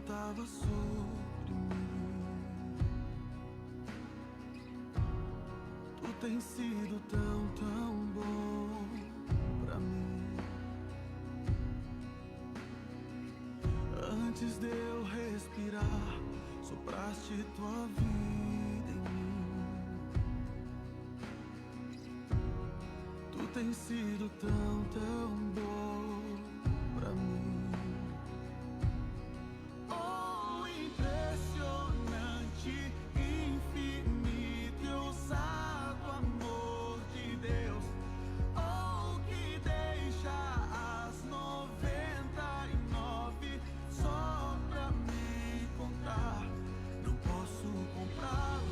estava sobre mim. Tu tens sido tão, tão bom pra mim. Antes de eu respirar, sopraste tua vida em mim. Tu tens sido tão, tão bom pra mim. Oh, impressionante, infinito e ousado amor de Deus. Oh, que deixa as 99 só pra me encontrar. Não posso comprá-lo,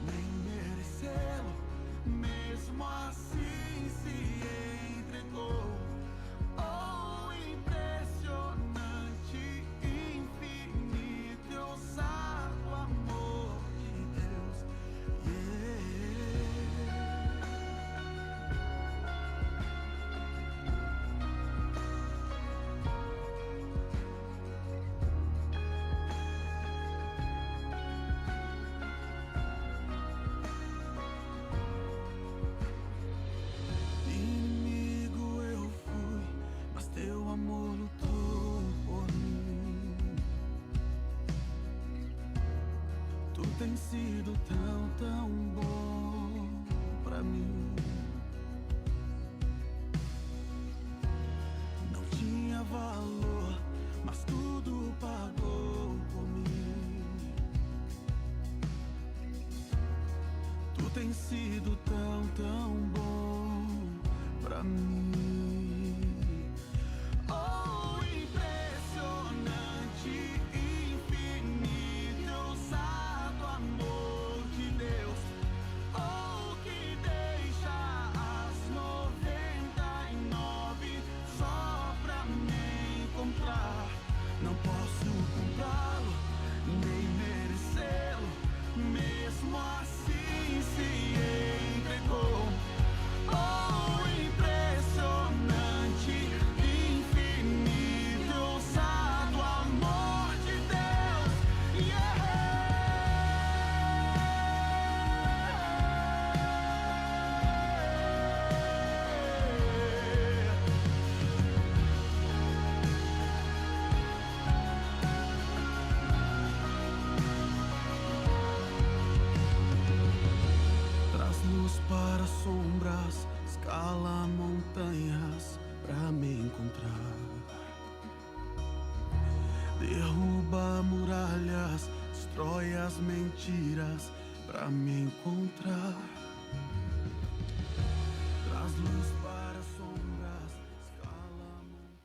nem merecê-lo, mesmo assim se entregou. Oh, impressionante, infinito e ousado amor de Deus. Inimigo eu fui, mas teu amor lutou por mim. Tu tens sido tão, tão bom pra mim. Não tinha valor, mas tudo pagou por mim. Tu tens sido tão, tão bom pra mim. Oh, impressionante, infinito e ousado amor de Deus. Oh, que deixa as 99 só pra me encontrar. Não posso comprá-lo, nem merecê-lo, mesmo assim se entregou. Oh, impressionante, infinito e ousado amor de Deus. Traz luz para sombras, escala montanhas pra me encontrar. Derruba muralhas, destrói as mentiras pra me encontrar. Traz luz para sombras, escala montanhas.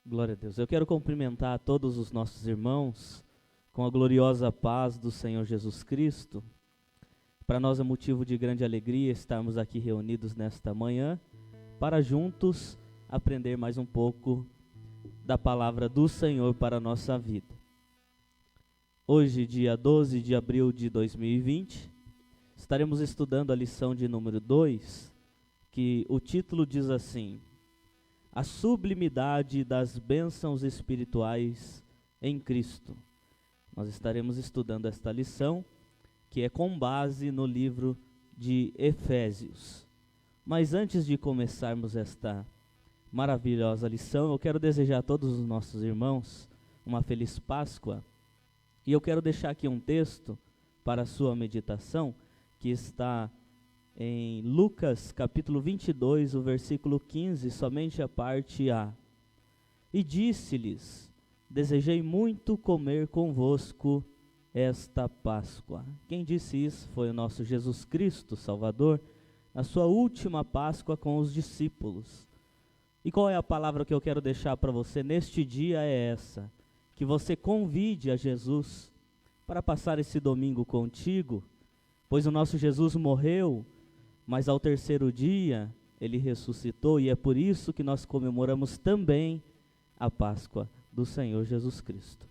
Glória a Deus. Eu quero cumprimentar a todos os nossos irmãos com a gloriosa paz do Senhor Jesus Cristo. Para nós é motivo de grande alegria estarmos aqui reunidos nesta manhã para juntos aprender mais um pouco da palavra do Senhor para a nossa vida. Hoje, dia 12 de abril de 2020, estaremos estudando a lição de número 2, que o título diz assim: A sublimidade das bênçãos espirituais em Cristo. Nós estaremos estudando esta lição, que é com base no livro de Efésios. Mas antes de começarmos esta maravilhosa lição, eu quero desejar a todos os nossos irmãos uma feliz Páscoa. E eu quero deixar aqui um texto para a sua meditação, que está em Lucas capítulo 22, o versículo 15, somente a parte A. E disse-lhes: Desejei muito comer convosco esta Páscoa. Quem disse isso foi o nosso Jesus Cristo, Salvador, na sua última Páscoa com os discípulos. E qual é a palavra que eu quero deixar para você neste dia? É essa: que você convide a Jesus para passar esse domingo contigo, pois o nosso Jesus morreu, mas ao terceiro dia ele ressuscitou, e é por isso que nós comemoramos também a Páscoa do Senhor Jesus Cristo.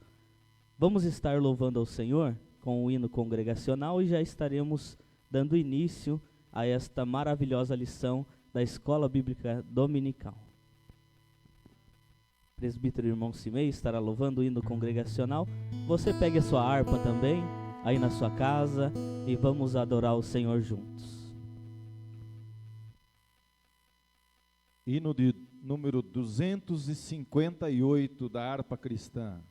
Vamos estar louvando ao Senhor com o hino congregacional e já estaremos dando início a esta maravilhosa lição da Escola Bíblica Dominical. presbítero irmão Simei estará louvando o hino congregacional. Você pegue a sua harpa também, aí na sua casa, e vamos adorar o Senhor juntos. Hino de número 258 da harpa cristã.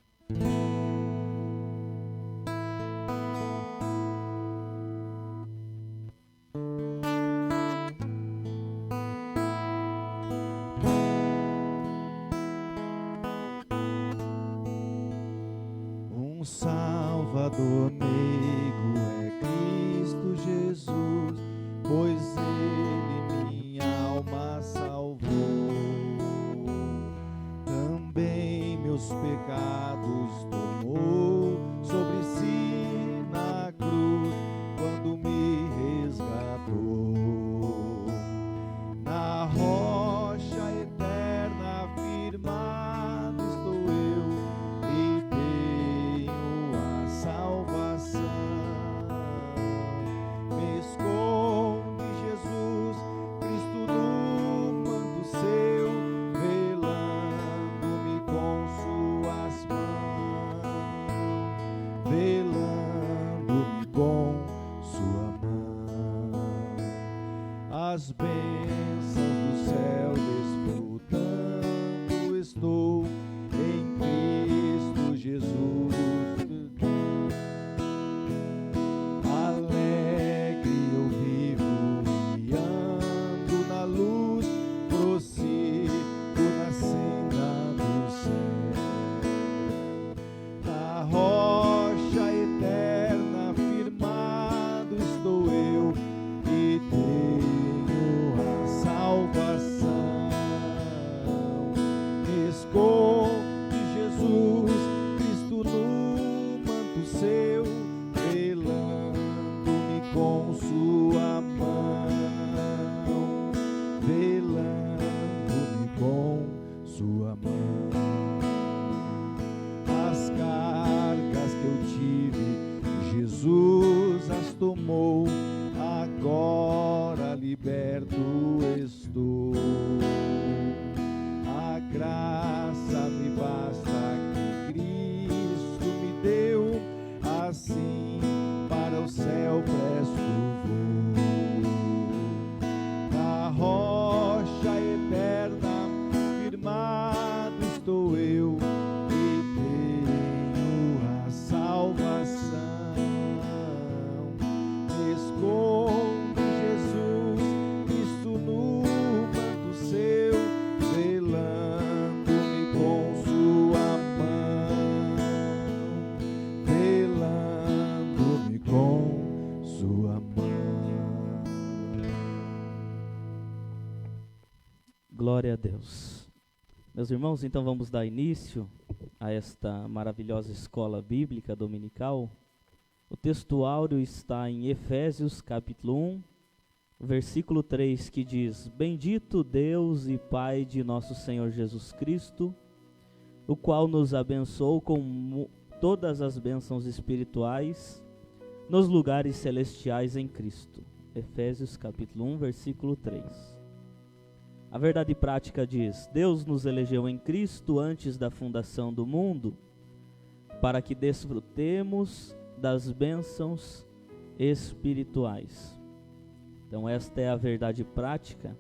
Um Salvador meigo é Cristo Jesus, pois Ele minha alma salvou. Também meus pecados tomou sobre si na cruz, quando me resgatou. Na rocha eterna firmado estou eu, e tenho a salvação. Me esconde Jesus, Cristo no manto seu, velando-me com suas mãos, velando-me com sua mão. As bênçãos do céu desfrutando estou em Cristo Jesus. Alegre eu vivo e ando na luz, prossigo na senda do céu. Na rocha eterna firmado estou eu, e tenho a salvação. Me esconde Jesus, Cristo no manto seu, velando-me com sua mão, velando-me com sua mão. As cargas que eu tive, Jesus as tomou, agora liberto estou. A graça me basta que Cristo me deu, assim para o céu presto vou. Na rocha eterna firmado estou eu, e tenho a salvação. Me esconde Jesus, Cristo no manto seu, velando-me com sua mão, velando-me com sua mão. Glória a Deus. Meus irmãos, então vamos dar início a esta maravilhosa escola bíblica dominical. O texto áureo está em Efésios capítulo 1, versículo 3, que diz: Bendito Deus e Pai de nosso Senhor Jesus Cristo, o qual nos abençoou com todas as bênçãos espirituais nos lugares celestiais em Cristo. Efésios capítulo 1, versículo 3. A verdade prática diz: Deus nos elegeu em Cristo antes da fundação do mundo, para que desfrutemos das bênçãos espirituais. Então esta é a verdade prática.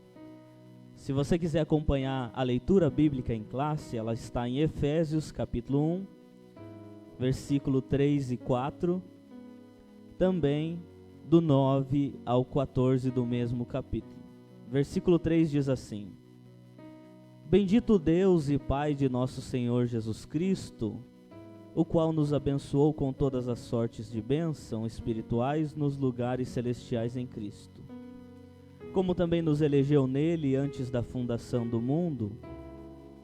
Se você quiser acompanhar a leitura bíblica em classe, ela está em Efésios capítulo 1, versículo 3 e 4, também do 9 ao 14 do mesmo capítulo. Versículo 3 diz assim: Bendito Deus e Pai de nosso Senhor Jesus Cristo, o qual nos abençoou com todas as sortes de bênção espirituais nos lugares celestiais em Cristo, como também nos elegeu nele antes da fundação do mundo,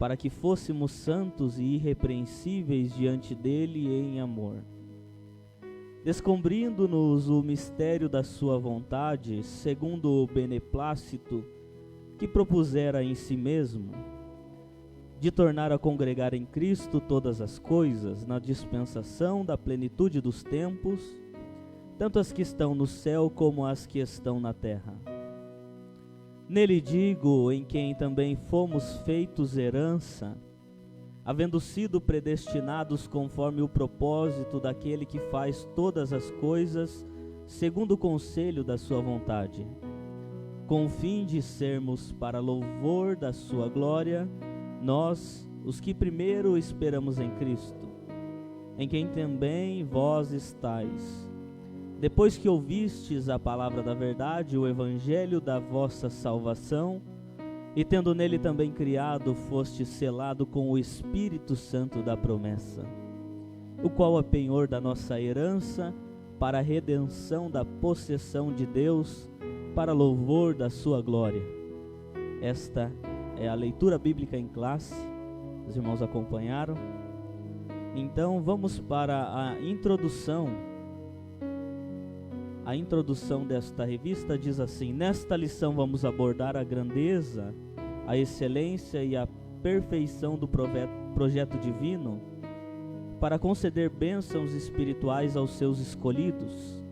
para que fôssemos santos e irrepreensíveis diante dele em amor, descobrindo-nos o mistério da sua vontade, segundo o beneplácito que propusera em si mesmo, de tornar a congregar em Cristo todas as coisas, na dispensação da plenitude dos tempos, tanto as que estão no céu como as que estão na terra. Nele digo, em quem também fomos feitos herança, havendo sido predestinados conforme o propósito daquele que faz todas as coisas segundo o conselho da sua vontade, com o fim de sermos para louvor da sua glória, nós, os que primeiro esperamos em Cristo, em quem também vós estáis, depois que ouvistes a palavra da verdade, o evangelho da vossa salvação, e tendo nele também criado, foste selado com o Espírito Santo da promessa, o qual é penhor da nossa herança, para a redenção da possessão de Deus, para louvor da sua glória. Esta é a leitura bíblica em classe, os irmãos acompanharam? Então vamos para a introdução. A introdução desta revista diz assim: nesta lição vamos abordar a grandeza, a excelência e a perfeição do projeto divino para conceder bênçãos espirituais aos seus escolhidos.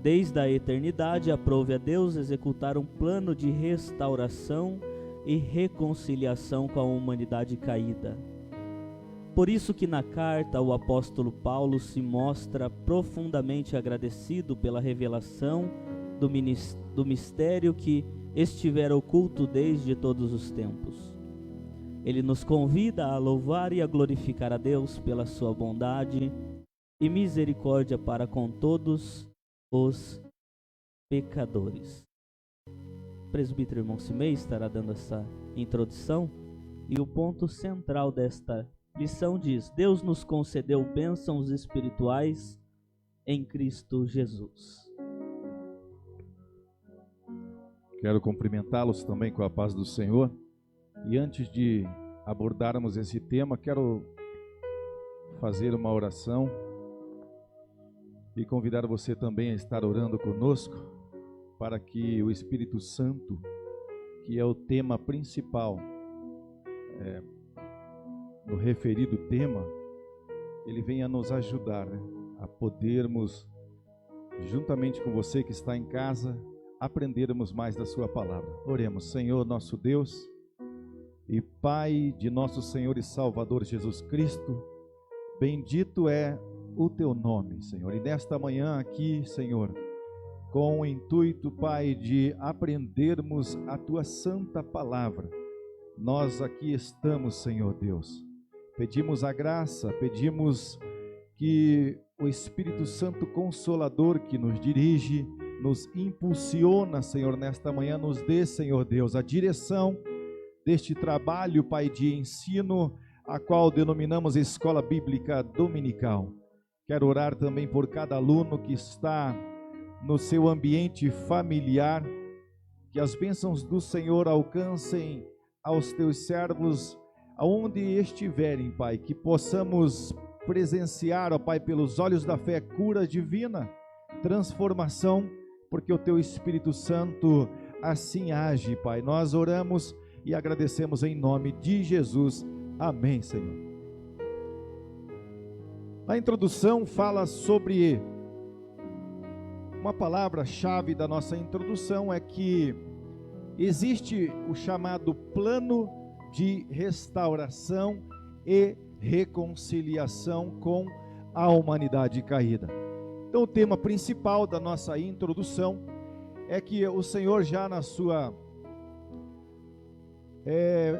Desde a eternidade, aprove a Deus executar um plano de restauração e reconciliação com a humanidade caída. Por isso que na carta o apóstolo Paulo se mostra profundamente agradecido pela revelação do mistério que estivera oculto desde todos os tempos. Ele nos convida a louvar e a glorificar a Deus pela sua bondade e misericórdia para com todos os pecadores. O presbítero irmão Simei estará dando essa introdução, e o ponto central desta lição diz: Deus nos concedeu bênçãos espirituais em Cristo Jesus. Quero cumprimentá-los também com a paz do Senhor. E antes de abordarmos esse tema, quero fazer uma oração e convidar você também a estar orando conosco, para que o Espírito Santo, que é o tema principal no referido tema, ele venha nos ajudar, a podermos, juntamente com você que está em casa, aprendermos mais da sua palavra. Oremos. Senhor nosso Deus e Pai de nosso Senhor e Salvador Jesus Cristo, bendito é o teu nome, Senhor. E nesta manhã aqui, Senhor, com o intuito, Pai, de aprendermos a tua santa palavra, nós aqui estamos, Senhor Deus. Pedimos a graça, pedimos que o Espírito Santo Consolador que nos dirige, nos impulsiona, Senhor, nesta manhã, nos dê, Senhor Deus, a direção deste trabalho, Pai, de ensino, a qual denominamos Escola Bíblica Dominical. Quero orar também por cada aluno que está no seu ambiente familiar, que as bênçãos do Senhor alcancem aos teus servos, aonde estiverem, Pai, que possamos presenciar, ó Pai, pelos olhos da fé, cura divina, transformação, porque o teu Espírito Santo assim age, Pai. Nós oramos e agradecemos em nome de Jesus. Amém, Senhor. A introdução fala sobre uma palavra-chave da nossa introdução, é que existe o chamado plano de restauração e reconciliação com a humanidade caída. Então, o tema principal da nossa introdução é que o Senhor, já na sua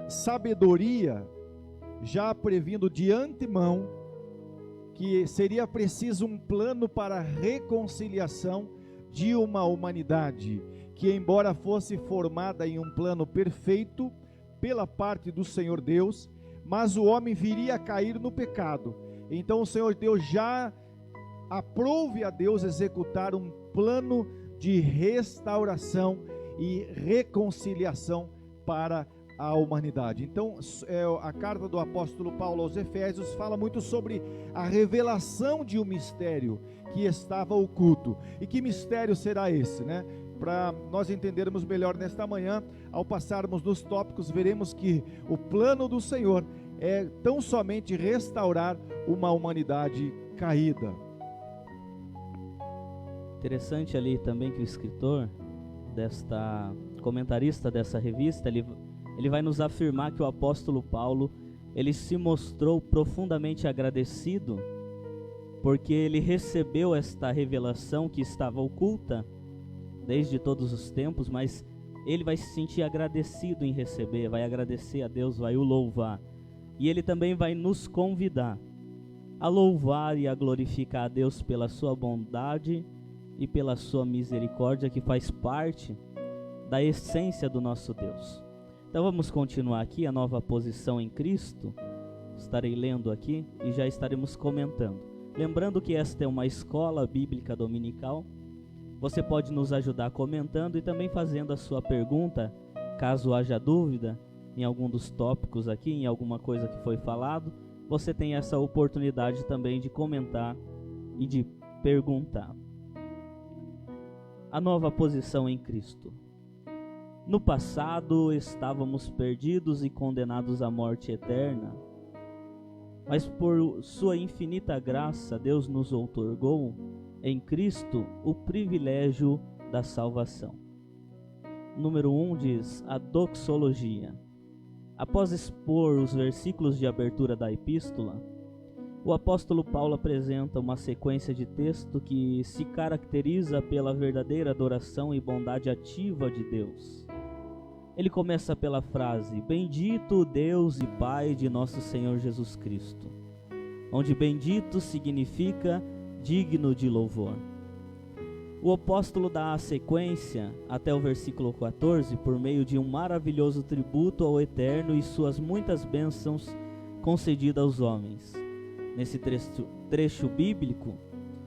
sabedoria, já previndo de antemão que seria preciso um plano para a reconciliação de uma humanidade que, embora fosse formada em um plano perfeito pela parte do Senhor Deus, mas o homem viria a cair no pecado. Então o Senhor Deus já aprove a Deus executar um plano de restauração e reconciliação para a humanidade. Então a carta do apóstolo Paulo aos Efésios fala muito sobre a revelação de um mistério que estava oculto. E que mistério será esse, né? Para nós entendermos melhor nesta manhã, ao passarmos nos tópicos, veremos que o plano do Senhor é tão somente restaurar uma humanidade caída. Interessante ali também que o escritor, comentarista dessa revista, ele vai nos afirmar que o apóstolo Paulo, ele se mostrou profundamente agradecido, porque ele recebeu esta revelação que estava oculta desde todos os tempos, mas ele vai se sentir agradecido em receber, vai agradecer a Deus, vai o louvar. E ele também vai nos convidar a louvar e a glorificar a Deus pela sua bondade e pela sua misericórdia, que faz parte da essência do nosso Deus. Então vamos continuar aqui a nova posição em Cristo. Estarei lendo aqui e já estaremos comentando. Lembrando que esta é uma escola bíblica dominical. Você pode nos ajudar comentando e também fazendo a sua pergunta, caso haja dúvida em algum dos tópicos aqui, em alguma coisa que foi falado. Você tem essa oportunidade também de comentar e de perguntar. A nova posição em Cristo. No passado estávamos perdidos e condenados à morte eterna, mas por sua infinita graça Deus nos outorgou em Cristo o privilégio da salvação. Número 1 diz a doxologia. Após expor os versículos de abertura da epístola, o apóstolo Paulo apresenta uma sequência de texto que se caracteriza pela verdadeira adoração e bondade ativa de Deus. Ele começa pela frase: Bendito Deus e Pai de nosso Senhor Jesus Cristo, onde bendito significa digno de louvor. O apóstolo dá a sequência até o versículo 14 por meio de um maravilhoso tributo ao Eterno e suas muitas bênçãos concedidas aos homens. Nesse trecho bíblico,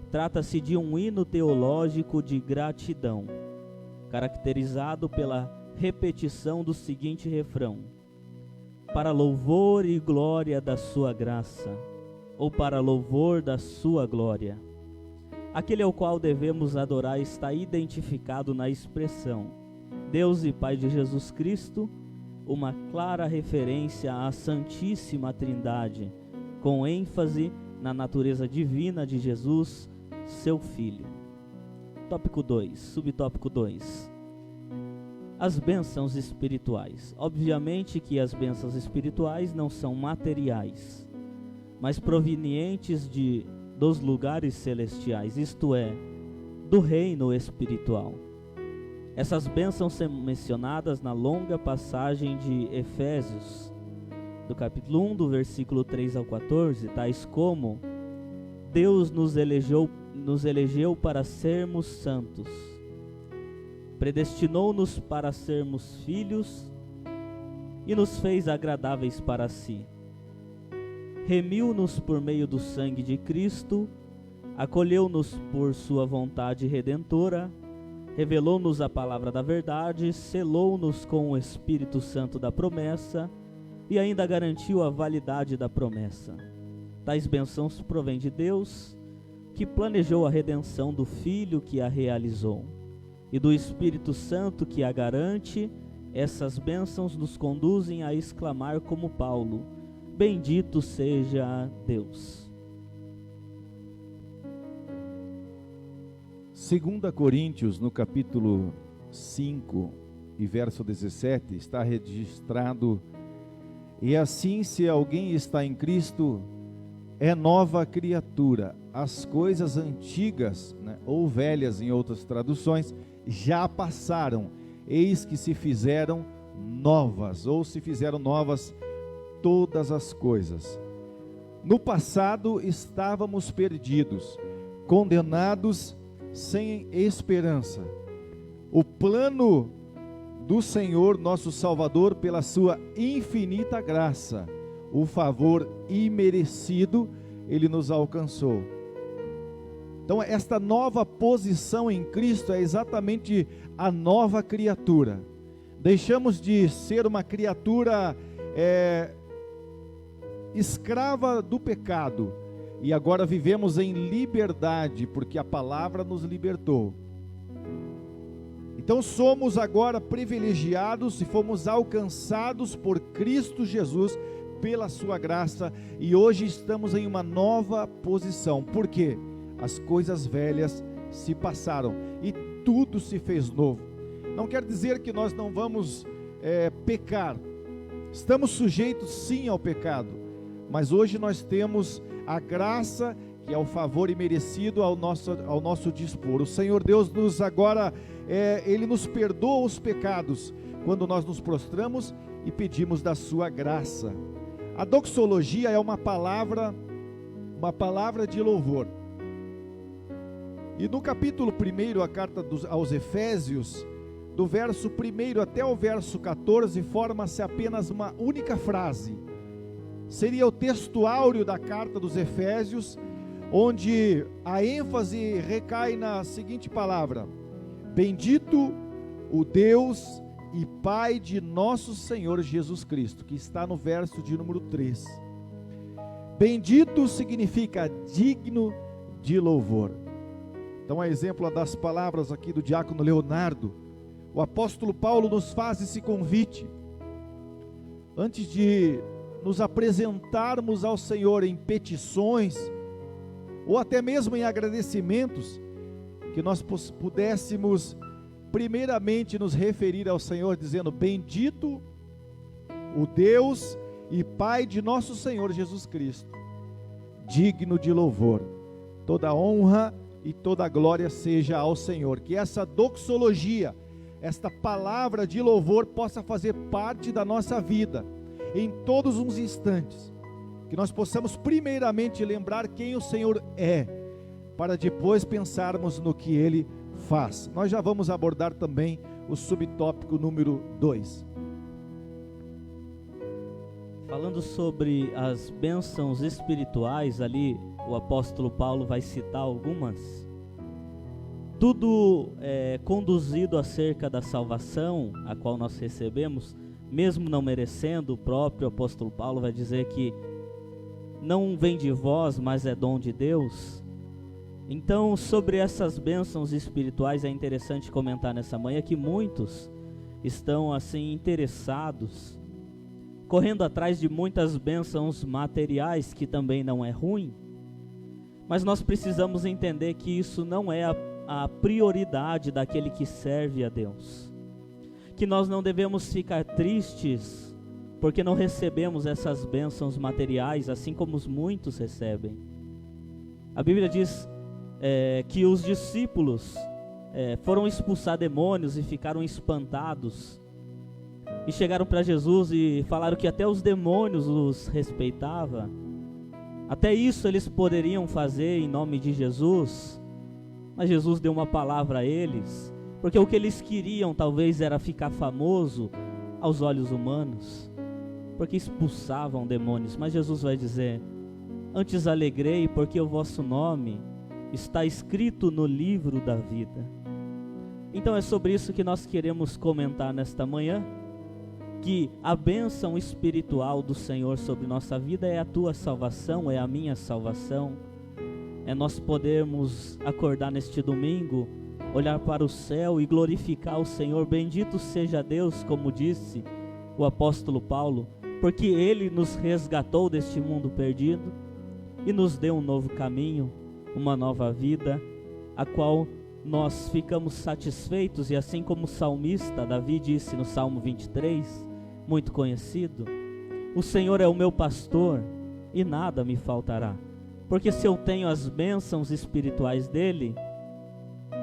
trata-se de um hino teológico de gratidão, caracterizado pela repetição do seguinte refrão: para louvor e glória da sua graça, ou para louvor da sua glória. Aquele ao qual devemos adorar está identificado na expressão Deus e Pai de Jesus Cristo, uma clara referência à Santíssima Trindade, com ênfase na natureza divina de Jesus, seu Filho. Tópico 2, subtópico 2. As bênçãos espirituais. Obviamente que as bênçãos espirituais não são materiais, mas provenientes dos lugares celestiais, isto é, do reino espiritual. Essas bênçãos são mencionadas na longa passagem de Efésios, do capítulo 1, do versículo 3 ao 14, tais como: Deus nos elegeu para sermos santos, predestinou-nos para sermos filhos e nos fez agradáveis para si. Remiu-nos por meio do sangue de Cristo, acolheu-nos por sua vontade redentora, revelou-nos a palavra da verdade, selou-nos com o Espírito Santo da promessa e ainda garantiu a validade da promessa. Tais bênçãos provêm de Deus, que planejou a redenção do Filho que a realizou, e do Espírito Santo que a garante. Essas bênçãos nos conduzem a exclamar como Paulo: Bendito seja Deus. 2 Coríntios, no capítulo 5 e verso 17, está registrado: E assim, se alguém está em Cristo, é nova criatura. As coisas antigas, ou velhas em outras traduções, já passaram, eis que se fizeram novas, ou se fizeram novas todas as coisas. No passado estávamos perdidos, condenados, sem esperança. O plano do Senhor nosso Salvador, pela sua infinita graça, o favor imerecido, Ele nos alcançou. Então esta nova posição em Cristo é exatamente a nova criatura. Deixamos de ser uma criatura escrava do pecado, e agora vivemos em liberdade, porque a palavra nos libertou. Então somos agora privilegiados e fomos alcançados por Cristo Jesus, pela sua graça, e hoje estamos em uma nova posição. Por quê? As coisas velhas se passaram e tudo se fez novo. Não quer dizer que nós não vamos pecar. Estamos sujeitos sim ao pecado, mas hoje nós temos a graça, que é o favor imerecido ao nosso dispor. O Senhor Deus Ele nos perdoa os pecados, quando nós nos prostramos e pedimos da sua graça. A doxologia é uma palavra de louvor. E no capítulo 1, a carta aos Efésios, do verso 1 até o verso 14, forma-se apenas uma única frase. Seria o texto áureo da carta dos Efésios, onde a ênfase recai na seguinte palavra: bendito o Deus e Pai de nosso Senhor Jesus Cristo, que está no verso de número 3. Bendito significa digno de louvor. Então, a exemplo das palavras aqui do diácono Leonardo, o apóstolo Paulo nos faz esse convite. Antes de nos apresentarmos ao Senhor em petições, ou até mesmo em agradecimentos, que nós pudéssemos primeiramente nos referir ao Senhor dizendo: bendito o Deus e Pai de nosso Senhor Jesus Cristo, digno de louvor, toda honra e toda glória seja ao Senhor. Que essa doxologia, esta palavra de louvor, possa fazer parte da nossa vida em todos os instantes, que nós possamos primeiramente lembrar quem o Senhor é, para depois pensarmos no que Ele faz. Nós já vamos abordar também o subtópico número 2. Falando sobre as bênçãos espirituais, ali o apóstolo Paulo vai citar algumas. Tudo é conduzido acerca da salvação, a qual nós recebemos, mesmo não merecendo. O próprio apóstolo Paulo vai dizer que não vem de vós, mas é dom de Deus. Então, sobre essas bênçãos espirituais, é interessante comentar nessa manhã que muitos estão assim interessados, correndo atrás de muitas bênçãos materiais, que também não é ruim, mas nós precisamos entender que isso não é a prioridade daquele que serve a Deus, que nós não devemos ficar tristes porque não recebemos essas bênçãos materiais, assim como muitos recebem. A Bíblia diz que os discípulos foram expulsar demônios e ficaram espantados, e chegaram para Jesus e falaram que até os demônios os respeitavam. Até isso eles poderiam fazer em nome de Jesus, mas Jesus deu uma palavra a eles, porque o que eles queriam talvez era ficar famoso aos olhos humanos, porque expulsavam demônios. Mas Jesus vai dizer: antes alegrei, porque o vosso nome está escrito no livro da vida. Então é sobre isso que nós queremos comentar nesta manhã, que a bênção espiritual do Senhor sobre nossa vida é a tua salvação, é a minha salvação. É nós podermos acordar neste domingo, olhar para o céu e glorificar o Senhor. Bendito seja Deus, como disse o apóstolo Paulo, porque Ele nos resgatou deste mundo perdido e nos deu um novo caminho, uma nova vida, a qual nós ficamos satisfeitos. E assim como o salmista Davi disse no Salmo 23, muito conhecido: o Senhor é o meu pastor e nada me faltará. Porque se eu tenho as bênçãos espirituais dele,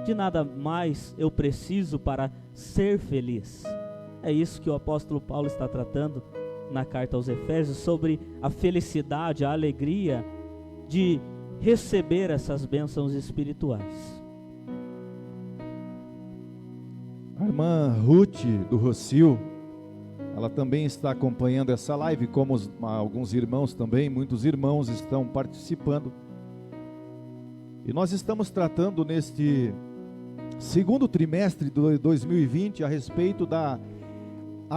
de nada mais eu preciso para ser feliz. É isso que o apóstolo Paulo está tratando na carta aos Efésios, sobre a felicidade, a alegria de receber essas bênçãos espirituais. A irmã Ruth do Rocio, ela também está acompanhando essa live, como alguns irmãos também, muitos irmãos estão participando. E nós estamos tratando neste segundo trimestre de 2020 a respeito da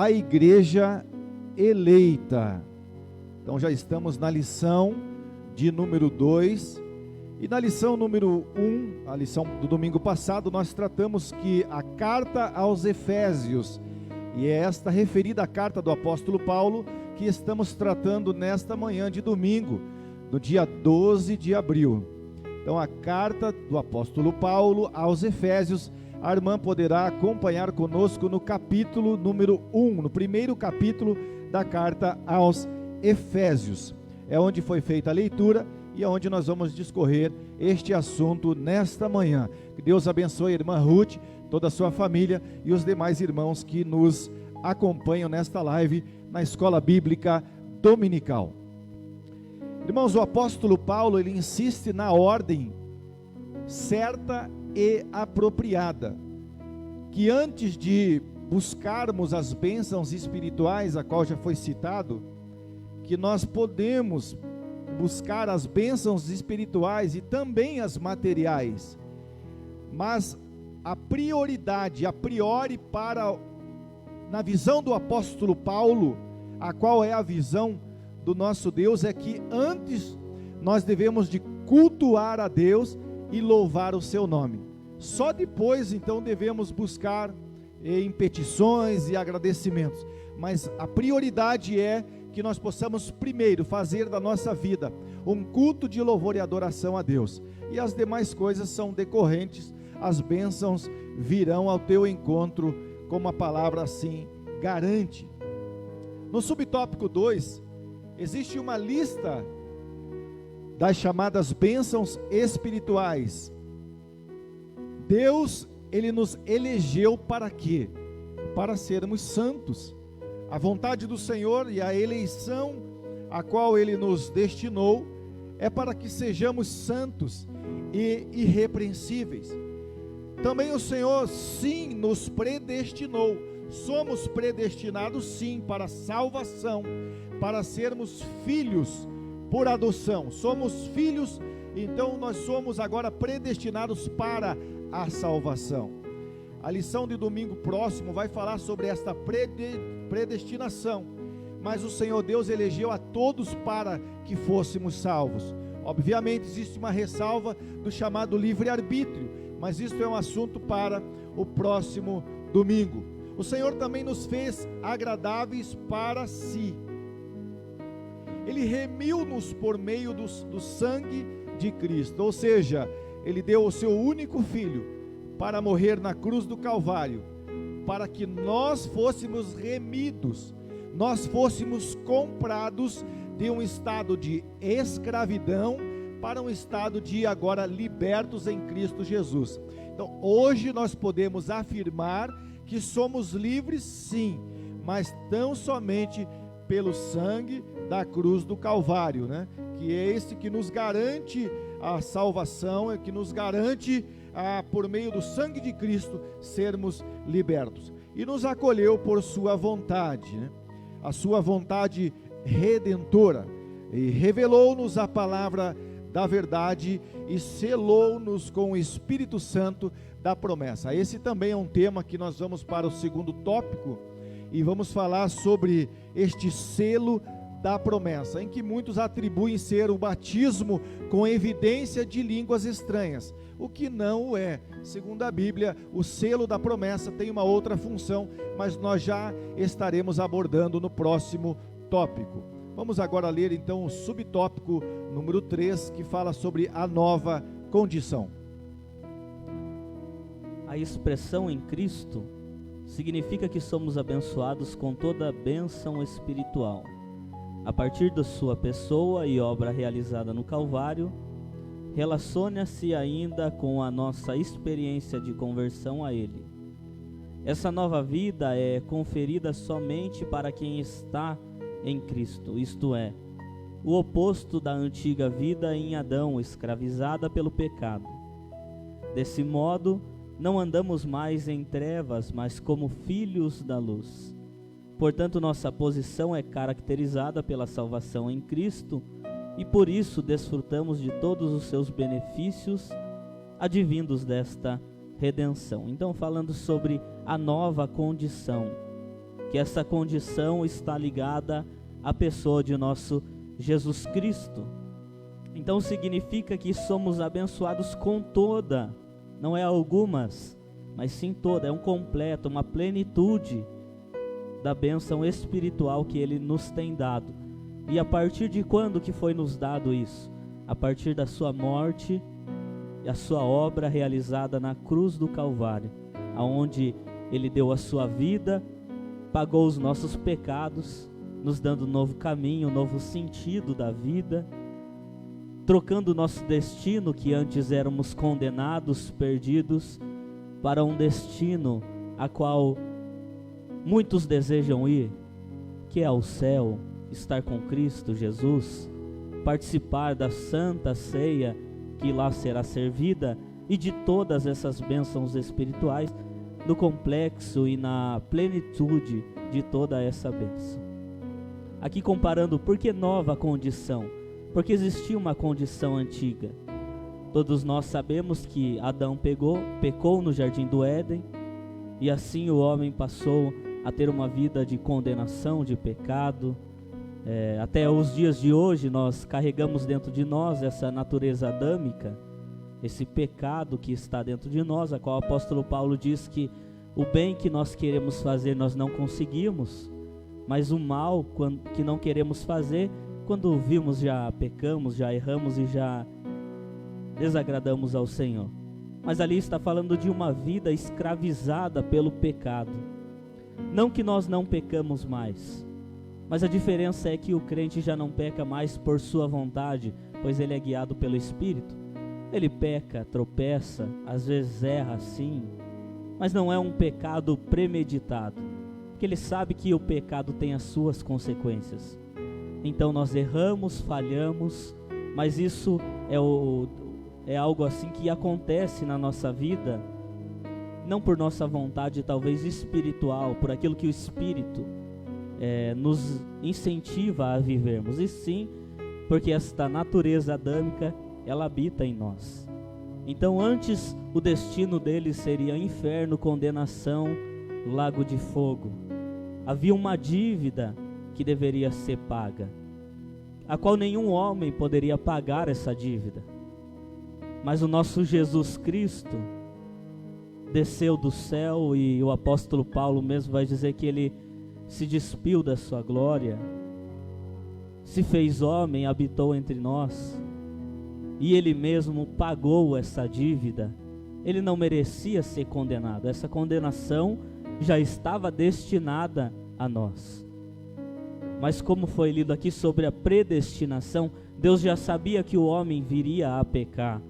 igreja eleita. Então já estamos na lição de número 2, e na lição número 1, a lição do domingo passado, nós tratamos que a carta aos Efésios, e é esta referida à carta do apóstolo Paulo, que estamos tratando nesta manhã de domingo, no dia 12 de abril. Então a carta do apóstolo Paulo aos Efésios, a irmã poderá acompanhar conosco no capítulo número 1, no primeiro capítulo da carta aos Efésios. é onde foi feita a leitura e é onde nós vamos discorrer este assunto nesta manhã. Que Deus abençoe a irmã Ruth, toda a sua família e os demais irmãos que nos acompanham nesta live na Escola Bíblica Dominical. Irmãos, o apóstolo Paulo, ele insiste na ordem certa e apropriada, que antes de buscarmos as bênçãos espirituais, a qual já foi citado, que nós podemos buscar as bênçãos espirituais e também as materiais, mas a prioridade, a priori na visão do apóstolo Paulo, a qual é a visão do nosso Deus, é que antes nós devemos de cultuar a Deus e louvar o seu nome. Só depois então devemos buscar em petições e agradecimentos, mas a prioridade é que nós possamos primeiro fazer da nossa vida um culto de louvor e adoração a Deus, e as demais coisas são decorrentes, as bênçãos virão ao teu encontro, como a palavra assim garante. No subtópico 2, existe uma lista das chamadas bênçãos espirituais. Deus, ele nos elegeu para quê? Para sermos santos. A vontade do Senhor e a eleição a qual ele nos destinou é para que sejamos santos e irrepreensíveis. Também o Senhor, sim, nos predestinou. Somos predestinados, sim, para salvação, para sermos filhos por adoção. Somos filhos, então nós somos agora predestinados para a salvação. A lição de domingo próximo vai falar sobre esta predestinação, mas o Senhor Deus elegeu a todos para que fôssemos salvos. Obviamente existe uma ressalva do chamado livre-arbítrio, mas isso é um assunto para o próximo domingo. O Senhor também nos fez agradáveis para si. Ele remiu-nos por meio do sangue de Cristo, ou seja, Ele deu o seu único Filho para morrer na cruz do Calvário, para que nós fôssemos remidos, nós fôssemos comprados de um estado de escravidão para um estado de agora libertos em Cristo Jesus. Então hoje nós podemos afirmar que somos livres, sim, mas tão somente pelo sangue da cruz do Calvário, né? Que é esse que nos garante a salvação, é que nos garante, por meio do sangue de Cristo, sermos libertos. E nos acolheu por sua vontade, né? A sua vontade redentora, e revelou-nos a palavra da verdade e selou-nos com o Espírito Santo da promessa. Esse também é um tema que nós vamos para o segundo tópico, e vamos falar sobre este selo da promessa, em que muitos atribuem ser o batismo com evidência de línguas estranhas, o que não é. Segundo a Bíblia, o selo da promessa tem uma outra função, mas nós já estaremos abordando no próximo tópico. Vamos agora ler então o subtópico número 3, que fala sobre a nova condição. A expressão em Cristo significa que somos abençoados com toda a bênção espiritual. A partir da sua pessoa e obra realizada no Calvário, relaciona-se ainda com a nossa experiência de conversão a Ele. Essa nova vida é conferida somente para quem está em Cristo, isto é, o oposto da antiga vida em Adão, escravizada pelo pecado. Desse modo, não andamos mais em trevas, mas como filhos da luz. Portanto, nossa posição é caracterizada pela salvação em Cristo, e por isso desfrutamos de todos os seus benefícios advindos desta redenção. Então, falando sobre a nova condição, que essa condição está ligada à pessoa de nosso Jesus Cristo. Então significa que somos abençoados com toda, não é algumas, mas sim toda, é um completo, uma plenitude da bênção espiritual que Ele nos tem dado. E a partir de quando que foi nos dado isso? A partir da sua morte e a sua obra realizada na cruz do Calvário, aonde Ele deu a sua vida, pagou os nossos pecados nos dando um novo caminho, um novo sentido da vida, trocando o nosso destino, que antes éramos condenados, perdidos, para um destino a qual muitos desejam ir, que é o céu, estar com Cristo Jesus, participar da santa ceia que lá será servida e de todas essas bênçãos espirituais, no complexo e na plenitude de toda essa bênção. Aqui comparando, por que nova condição? Porque existia uma condição antiga. Todos nós sabemos que Adão pecou no jardim do Éden, e assim o homem passou a ter uma vida de condenação, de pecado. Até os dias de hoje nós carregamos dentro de nós essa natureza adâmica, esse pecado que está dentro de nós, a qual o apóstolo Paulo diz que o bem que nós queremos fazer nós não conseguimos, mas o mal que não queremos fazer, quando vimos já pecamos, já erramos e já desagradamos ao Senhor. Mas ali está falando de uma vida escravizada pelo pecado. Não que nós não pecamos mais, mas a diferença é que o crente já não peca mais por sua vontade, pois ele é guiado pelo Espírito. Ele peca, tropeça, às vezes erra sim, mas não é um pecado premeditado, porque ele sabe que o pecado tem as suas consequências. Então nós erramos, falhamos, mas isso é algo assim que acontece na nossa vida, não por nossa vontade, talvez espiritual, por aquilo que o Espírito nos incentiva a vivermos, e sim porque esta natureza adâmica, ela habita em nós. Então antes o destino deles seria inferno, condenação, lago de fogo. Havia uma dívida que deveria ser paga, a qual nenhum homem poderia pagar essa dívida. Mas o nosso Jesus Cristo desceu do céu, e o apóstolo Paulo mesmo vai dizer que ele se despiu da sua glória, se fez homem, habitou entre nós, e ele mesmo pagou essa dívida. Ele não merecia ser condenado, essa condenação já estava destinada a nós. Mas como foi lido aqui sobre a predestinação, Deus já sabia que o homem viria a pecar,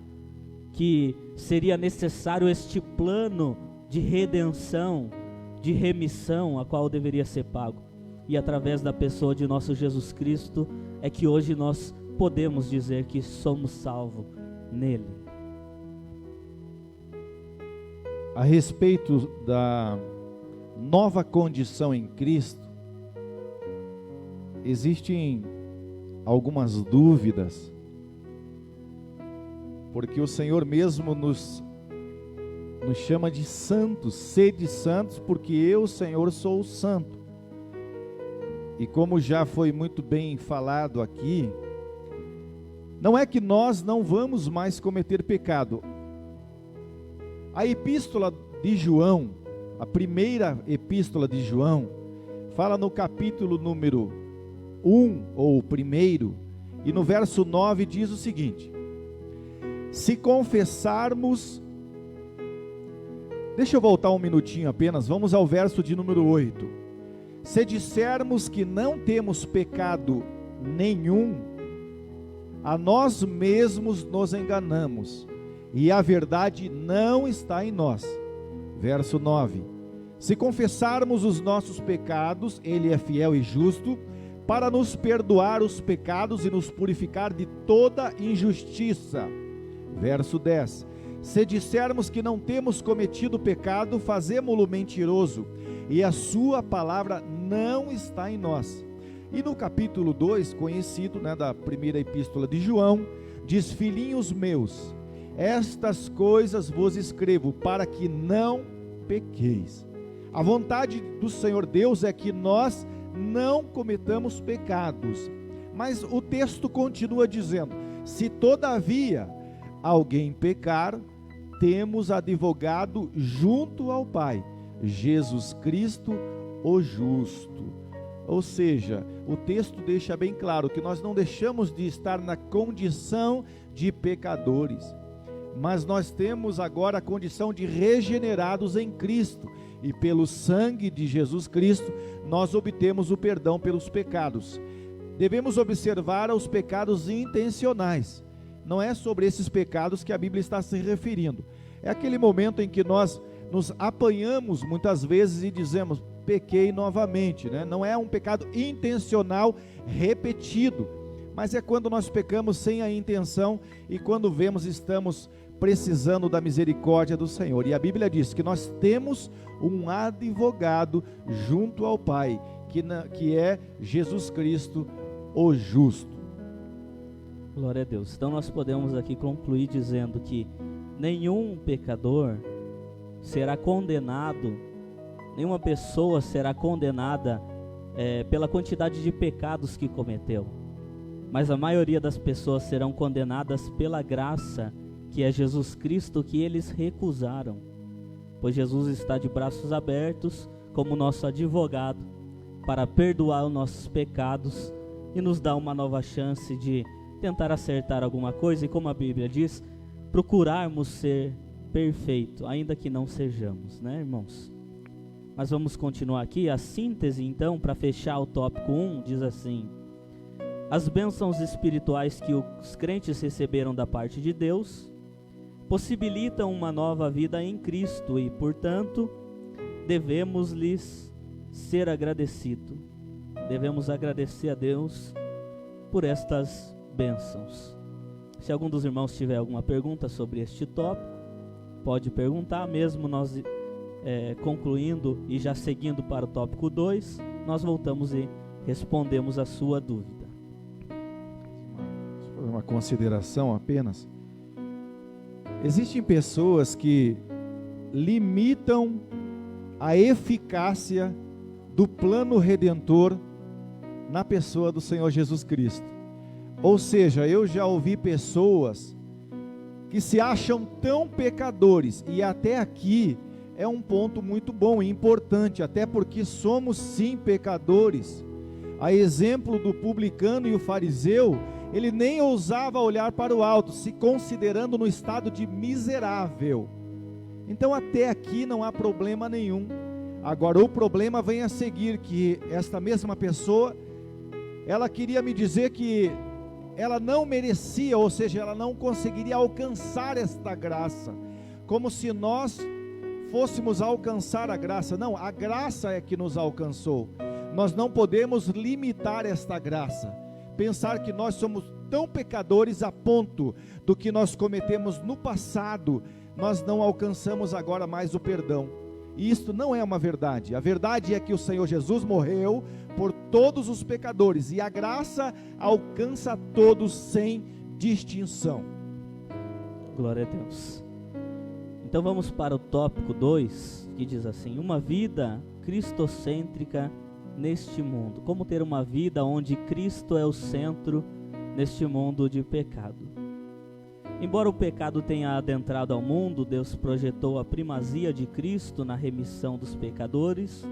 que seria necessário este plano de redenção, de remissão, a qual deveria ser pago. E através da pessoa de nosso Jesus Cristo é que hoje nós podemos dizer que somos salvos nele. A respeito da nova condição em Cristo, existem algumas dúvidas, porque o Senhor mesmo nos chama de santos, sede santos, porque eu, Senhor, sou o santo. E como já foi muito bem falado aqui, não é que nós não vamos mais cometer pecado. A epístola de João, a primeira epístola de João, fala no capítulo número 1, ou primeiro, e no verso 9 diz o seguinte: se confessarmos, deixa eu voltar um minutinho apenas, vamos ao verso de número 8. Se dissermos que não temos pecado nenhum, a nós mesmos nos enganamos, e a verdade não está em nós. Verso 9: se confessarmos os nossos pecados, Ele é fiel e justo, para nos perdoar os pecados e nos purificar de toda injustiça. Verso 10: se dissermos que não temos cometido pecado, fazemo-lo mentiroso, e a sua palavra não está em nós. E no capítulo 2, conhecido, da primeira epístola de João, diz: filhinhos meus, estas coisas vos escrevo para que não pequeis. A vontade do Senhor Deus é que nós não cometamos pecados. Mas o texto continua dizendo: se todavia alguém pecar, temos advogado junto ao Pai, Jesus Cristo, o justo. Ou seja, o texto deixa bem claro que nós não deixamos de estar na condição de pecadores, mas nós temos agora a condição de regenerados em Cristo, e pelo sangue de Jesus Cristo, nós obtemos o perdão pelos pecados. Devemos observar os pecados intencionais. Não é sobre esses pecados que a Bíblia está se referindo. É aquele momento em que nós nos apanhamos muitas vezes e dizemos, pequei novamente, né? Não é um pecado intencional repetido, mas é quando nós pecamos sem a intenção e quando vemos estamos precisando da misericórdia do Senhor. E a Bíblia diz que nós temos um advogado junto ao Pai, que é Jesus Cristo, o justo. Glória a Deus. Então nós podemos aqui concluir dizendo que nenhum pecador será condenado, nenhuma pessoa será condenada pela quantidade de pecados que cometeu, mas a maioria das pessoas serão condenadas pela graça que é Jesus Cristo, que eles recusaram, pois Jesus está de braços abertos como nosso advogado para perdoar os nossos pecados e nos dar uma nova chance de tentar acertar alguma coisa, e como a Bíblia diz, procurarmos ser perfeito, ainda que não sejamos, né, irmãos? Mas vamos continuar aqui. A síntese, então, para fechar o tópico 1, diz assim: as bênçãos espirituais que os crentes receberam da parte de Deus possibilitam uma nova vida em Cristo e, portanto, devemos lhes ser agradecidos. Devemos agradecer a Deus por estas bênçãos. Se algum dos irmãos tiver alguma pergunta sobre este tópico, pode perguntar. Mesmo nós concluindo e já seguindo para o tópico 2, nós voltamos e respondemos a sua dúvida. Uma consideração apenas. Existem pessoas que limitam a eficácia do plano redentor na pessoa do Senhor Jesus Cristo. Ou seja, eu já ouvi pessoas que se acham tão pecadores, e até aqui é um ponto muito bom e importante, até porque somos sim pecadores. A exemplo do publicano e o fariseu, ele nem ousava olhar para o alto, se considerando no estado de miserável. Então até aqui não há problema nenhum. Agora o problema vem a seguir, que esta mesma pessoa, ela queria me dizer que ela não merecia, ou seja, ela não conseguiria alcançar esta graça, como se nós fôssemos alcançar a graça. Não, a graça é que nos alcançou. Nós não podemos limitar esta graça, pensar que nós somos tão pecadores a ponto do que nós cometemos no passado, nós não alcançamos agora mais o perdão. E isto não é uma verdade. A verdade é que o Senhor Jesus morreu por todos os pecadores, e a graça alcança a todos sem distinção. Glória a Deus. Então vamos para o tópico 2, que diz assim: uma vida cristocêntrica neste mundo. Como ter uma vida onde Cristo é o centro neste mundo de pecado. Embora o pecado tenha adentrado ao mundo, Deus projetou a primazia de Cristo na remissão dos pecadores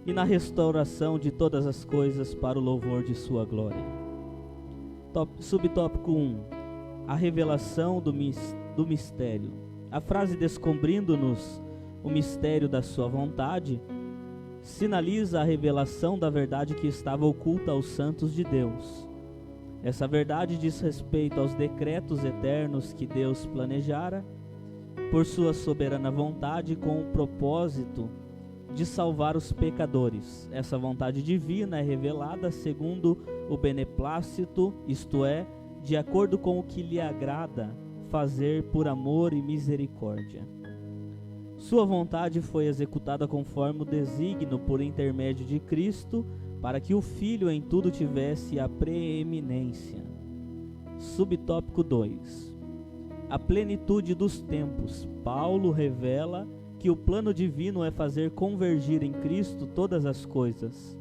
e na restauração de todas as coisas para o louvor de sua glória. Subtópico 1. A revelação do mistério. A frase descobrindo-nos o mistério da sua vontade sinaliza a revelação da verdade que estava oculta aos santos de Deus. Essa verdade diz respeito aos decretos eternos que Deus planejara por sua soberana vontade, com o propósito de salvar os pecadores. Essa vontade divina é revelada segundo o beneplácito, isto é, de acordo com o que lhe agrada fazer por amor e misericórdia. Sua vontade foi executada conforme o desígnio por intermédio de Cristo, para que o Filho em tudo tivesse a preeminência. Subtópico 2. A plenitude dos tempos. Paulo revela que o plano divino é fazer convergir em Cristo todas as coisas.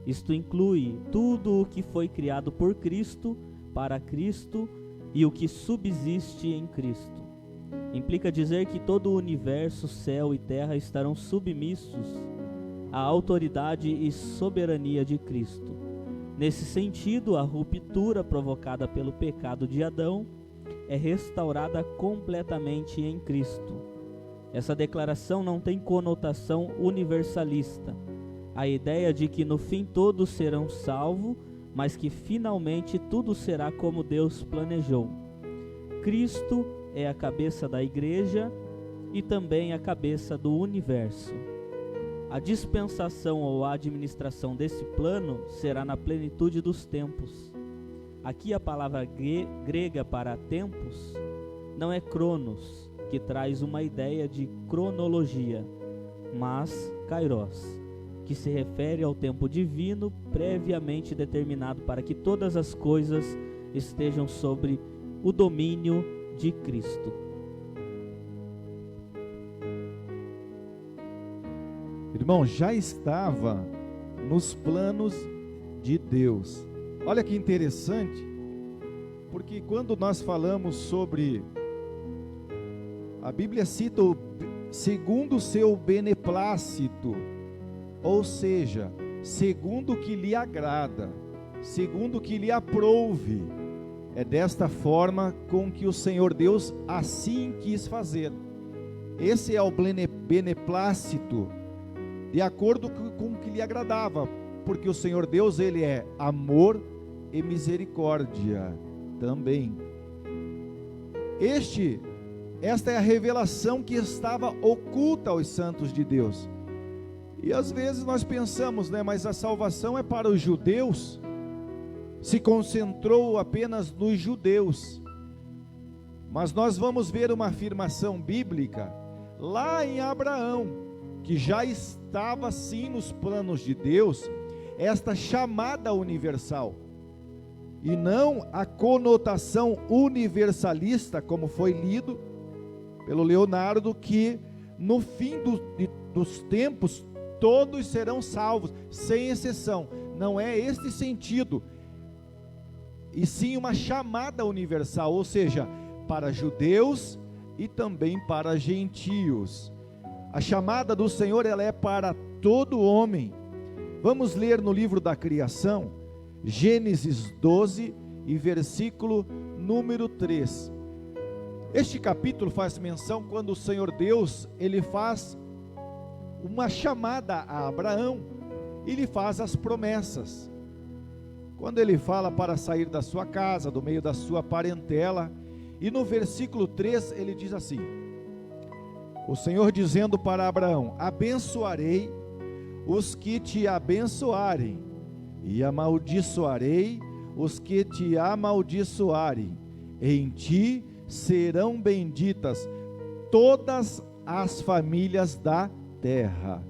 Isto inclui tudo o que foi criado por Cristo, para Cristo, e o que subsiste em Cristo. Implica dizer que todo o universo, céu e terra estarão submissos à autoridade e soberania de Cristo. Nesse sentido, a ruptura provocada pelo pecado de Adão é restaurada completamente em Cristo. Essa declaração não tem conotação universalista. A ideia de que no fim todos serão salvos, mas que finalmente tudo será como Deus planejou. Cristo é a cabeça da igreja e também a cabeça do universo. A dispensação ou a administração desse plano será na plenitude dos tempos. Aqui a palavra grega para tempos não é cronos, que traz uma ideia de cronologia, mas kairos, que se refere ao tempo divino previamente determinado para que todas as coisas estejam sob o domínio de Cristo. Irmão, já estava nos planos de Deus. Olha que interessante, porque quando nós falamos sobre, a Bíblia cita o segundo o seu beneplácito, ou seja, segundo o que lhe agrada, segundo o que lhe aprouve. É desta forma com que o Senhor Deus assim quis fazer. Esse é o beneplácito, de acordo com o que lhe agradava, porque o Senhor Deus, ele é amor e misericórdia também. Esta é a revelação que estava oculta aos santos de Deus. E às vezes nós pensamos, mas a salvação é para os judeus, se concentrou apenas nos judeus. Mas nós vamos ver uma afirmação bíblica lá em Abraão, que já estava sim nos planos de Deus, esta chamada universal, e não a conotação universalista, como foi lido pelo Leonardo, que no fim dos tempos todos serão salvos, sem exceção. Não é este sentido, e sim uma chamada universal, ou seja, para judeus e também para gentios. A chamada do Senhor, ela é para todo homem. Vamos ler no livro da criação, Gênesis 12 e versículo número 3. Este capítulo faz menção quando o Senhor Deus, ele faz uma chamada a Abraão, e lhe faz as promessas. Quando ele fala para sair da sua casa, do meio da sua parentela, e no versículo 3 ele diz assim: o Senhor dizendo para Abraão: abençoarei os que te abençoarem, e amaldiçoarei os que te amaldiçoarem. Em ti serão benditas todas as famílias da terra.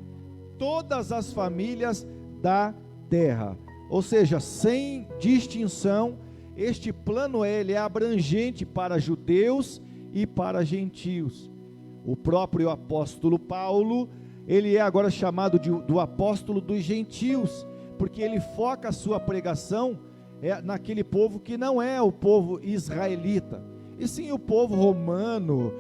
Todas as famílias da terra. Ou seja, sem distinção, este plano ele é abrangente para judeus e para gentios. O próprio apóstolo Paulo, ele é agora chamado do apóstolo dos gentios, porque ele foca a sua pregação naquele povo que não é o povo israelita, e sim o povo romano,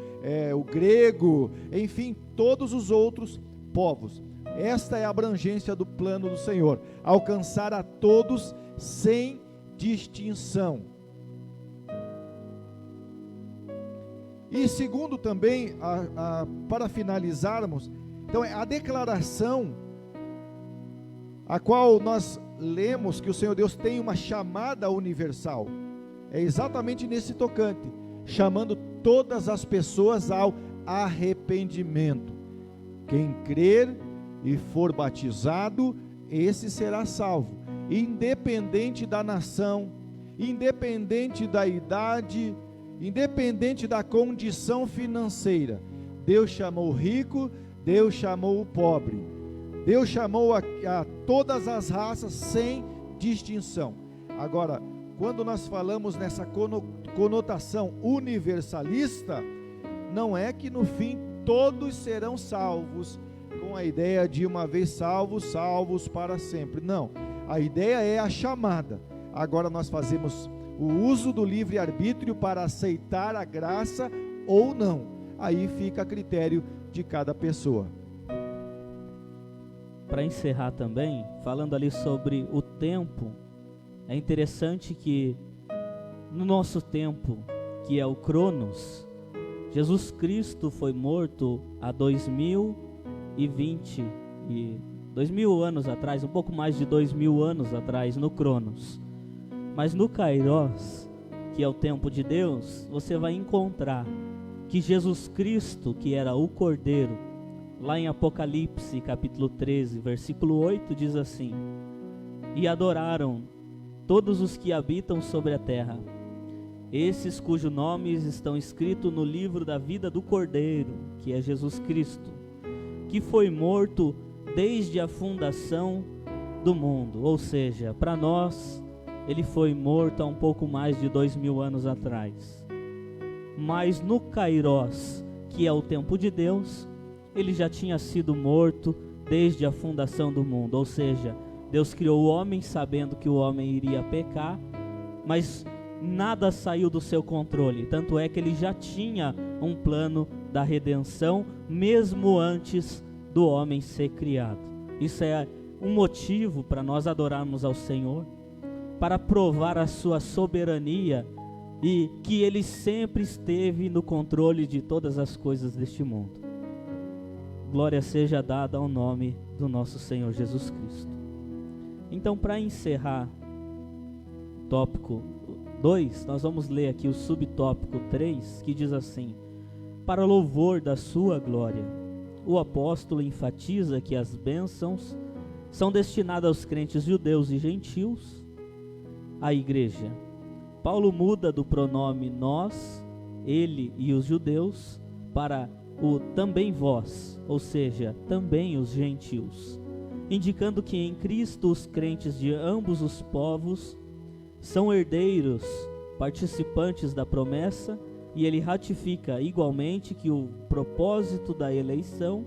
o grego, enfim, todos os outros povos. Esta é a abrangência do plano do Senhor, alcançar a todos sem distinção. E segundo também, para finalizarmos, então a declaração a qual nós lemos que o Senhor Deus tem uma chamada universal, é exatamente nesse tocante, chamando todas as pessoas ao arrependimento. Quem crer e for batizado, esse será salvo, independente da nação, independente da idade, independente da condição financeira. Deus chamou o rico, Deus chamou o pobre, Deus chamou a todas as raças sem distinção. Agora, quando nós falamos nessa conotação universalista, não é que no fim todos serão salvos, com a ideia de uma vez salvos, salvos para sempre. Não, a ideia é a chamada. Agora nós fazemos o uso do livre-arbítrio para aceitar a graça ou não. Aí fica a critério de cada pessoa. Para encerrar também, falando ali sobre o tempo, é interessante que no nosso tempo, que é o Cronos, Jesus Cristo foi morto há 2000 anos atrás, um pouco mais de 2000 anos atrás, no Cronos. Mas no Kairos, que é o tempo de Deus, você vai encontrar que Jesus Cristo, que era o Cordeiro, lá em Apocalipse capítulo 13, versículo 8, diz assim: e adoraram todos os que habitam sobre a terra, esses cujos nomes estão escritos no livro da vida do Cordeiro, que é Jesus Cristo, que foi morto desde a fundação do mundo. Ou seja, para nós, ele foi morto há um pouco mais de 2000 anos atrás. Mas no Kairos, que é o tempo de Deus, ele já tinha sido morto desde a fundação do mundo. Ou seja, Deus criou o homem sabendo que o homem iria pecar, mas nada saiu do seu controle. Tanto é que ele já tinha um plano da redenção, mesmo antes do homem ser criado. Isso é um motivo para nós adorarmos ao Senhor, para provar a sua soberania e que ele sempre esteve no controle de todas as coisas deste mundo. Glória seja dada ao nome do nosso Senhor Jesus Cristo. Então, para encerrar o tópico 2, nós vamos ler aqui o subtópico 3, que diz assim: para louvor da sua glória. O apóstolo enfatiza que as bênçãos são destinadas aos crentes judeus e gentios, à igreja. Paulo muda do pronome nós, ele e os judeus, para o também vós, ou seja, também os gentios, indicando que em Cristo os crentes de ambos os povos são herdeiros, participantes da promessa, e ele ratifica igualmente que o propósito da eleição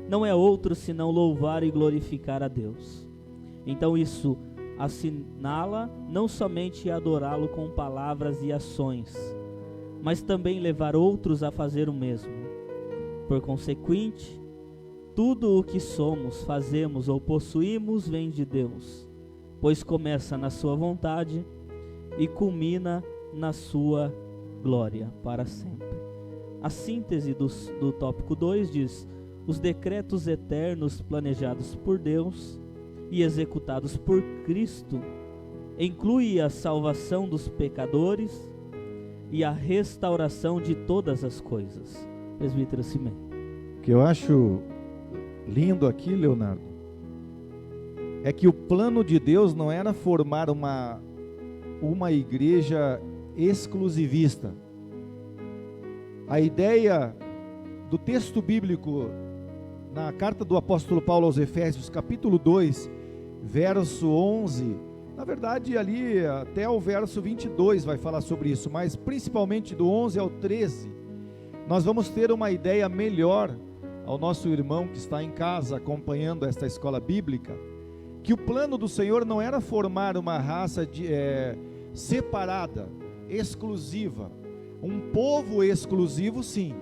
não é outro senão louvar e glorificar a Deus. Então isso assinala não somente adorá-lo com palavras e ações, mas também levar outros a fazer o mesmo. Por consequente, tudo o que somos, fazemos ou possuímos vem de Deus, pois começa na sua vontade e culmina na sua glória para sempre. A síntese do tópico 2 diz: os decretos eternos planejados por Deus e executados por Cristo incluem a salvação dos pecadores e a restauração de todas as coisas. Presbítero Simé. O que eu acho lindo aqui, Leonardo, é que o plano de Deus não era formar uma igreja exclusivista. A ideia do texto bíblico na carta do apóstolo Paulo aos Efésios, capítulo 2, verso 11, na verdade ali até o verso 22 vai falar sobre isso, mas principalmente do 11 ao 13, nós vamos ter uma ideia melhor ao nosso irmão que está em casa acompanhando esta escola bíblica, que o plano do Senhor não era formar uma raça separada, exclusiva, um povo exclusivo, sim,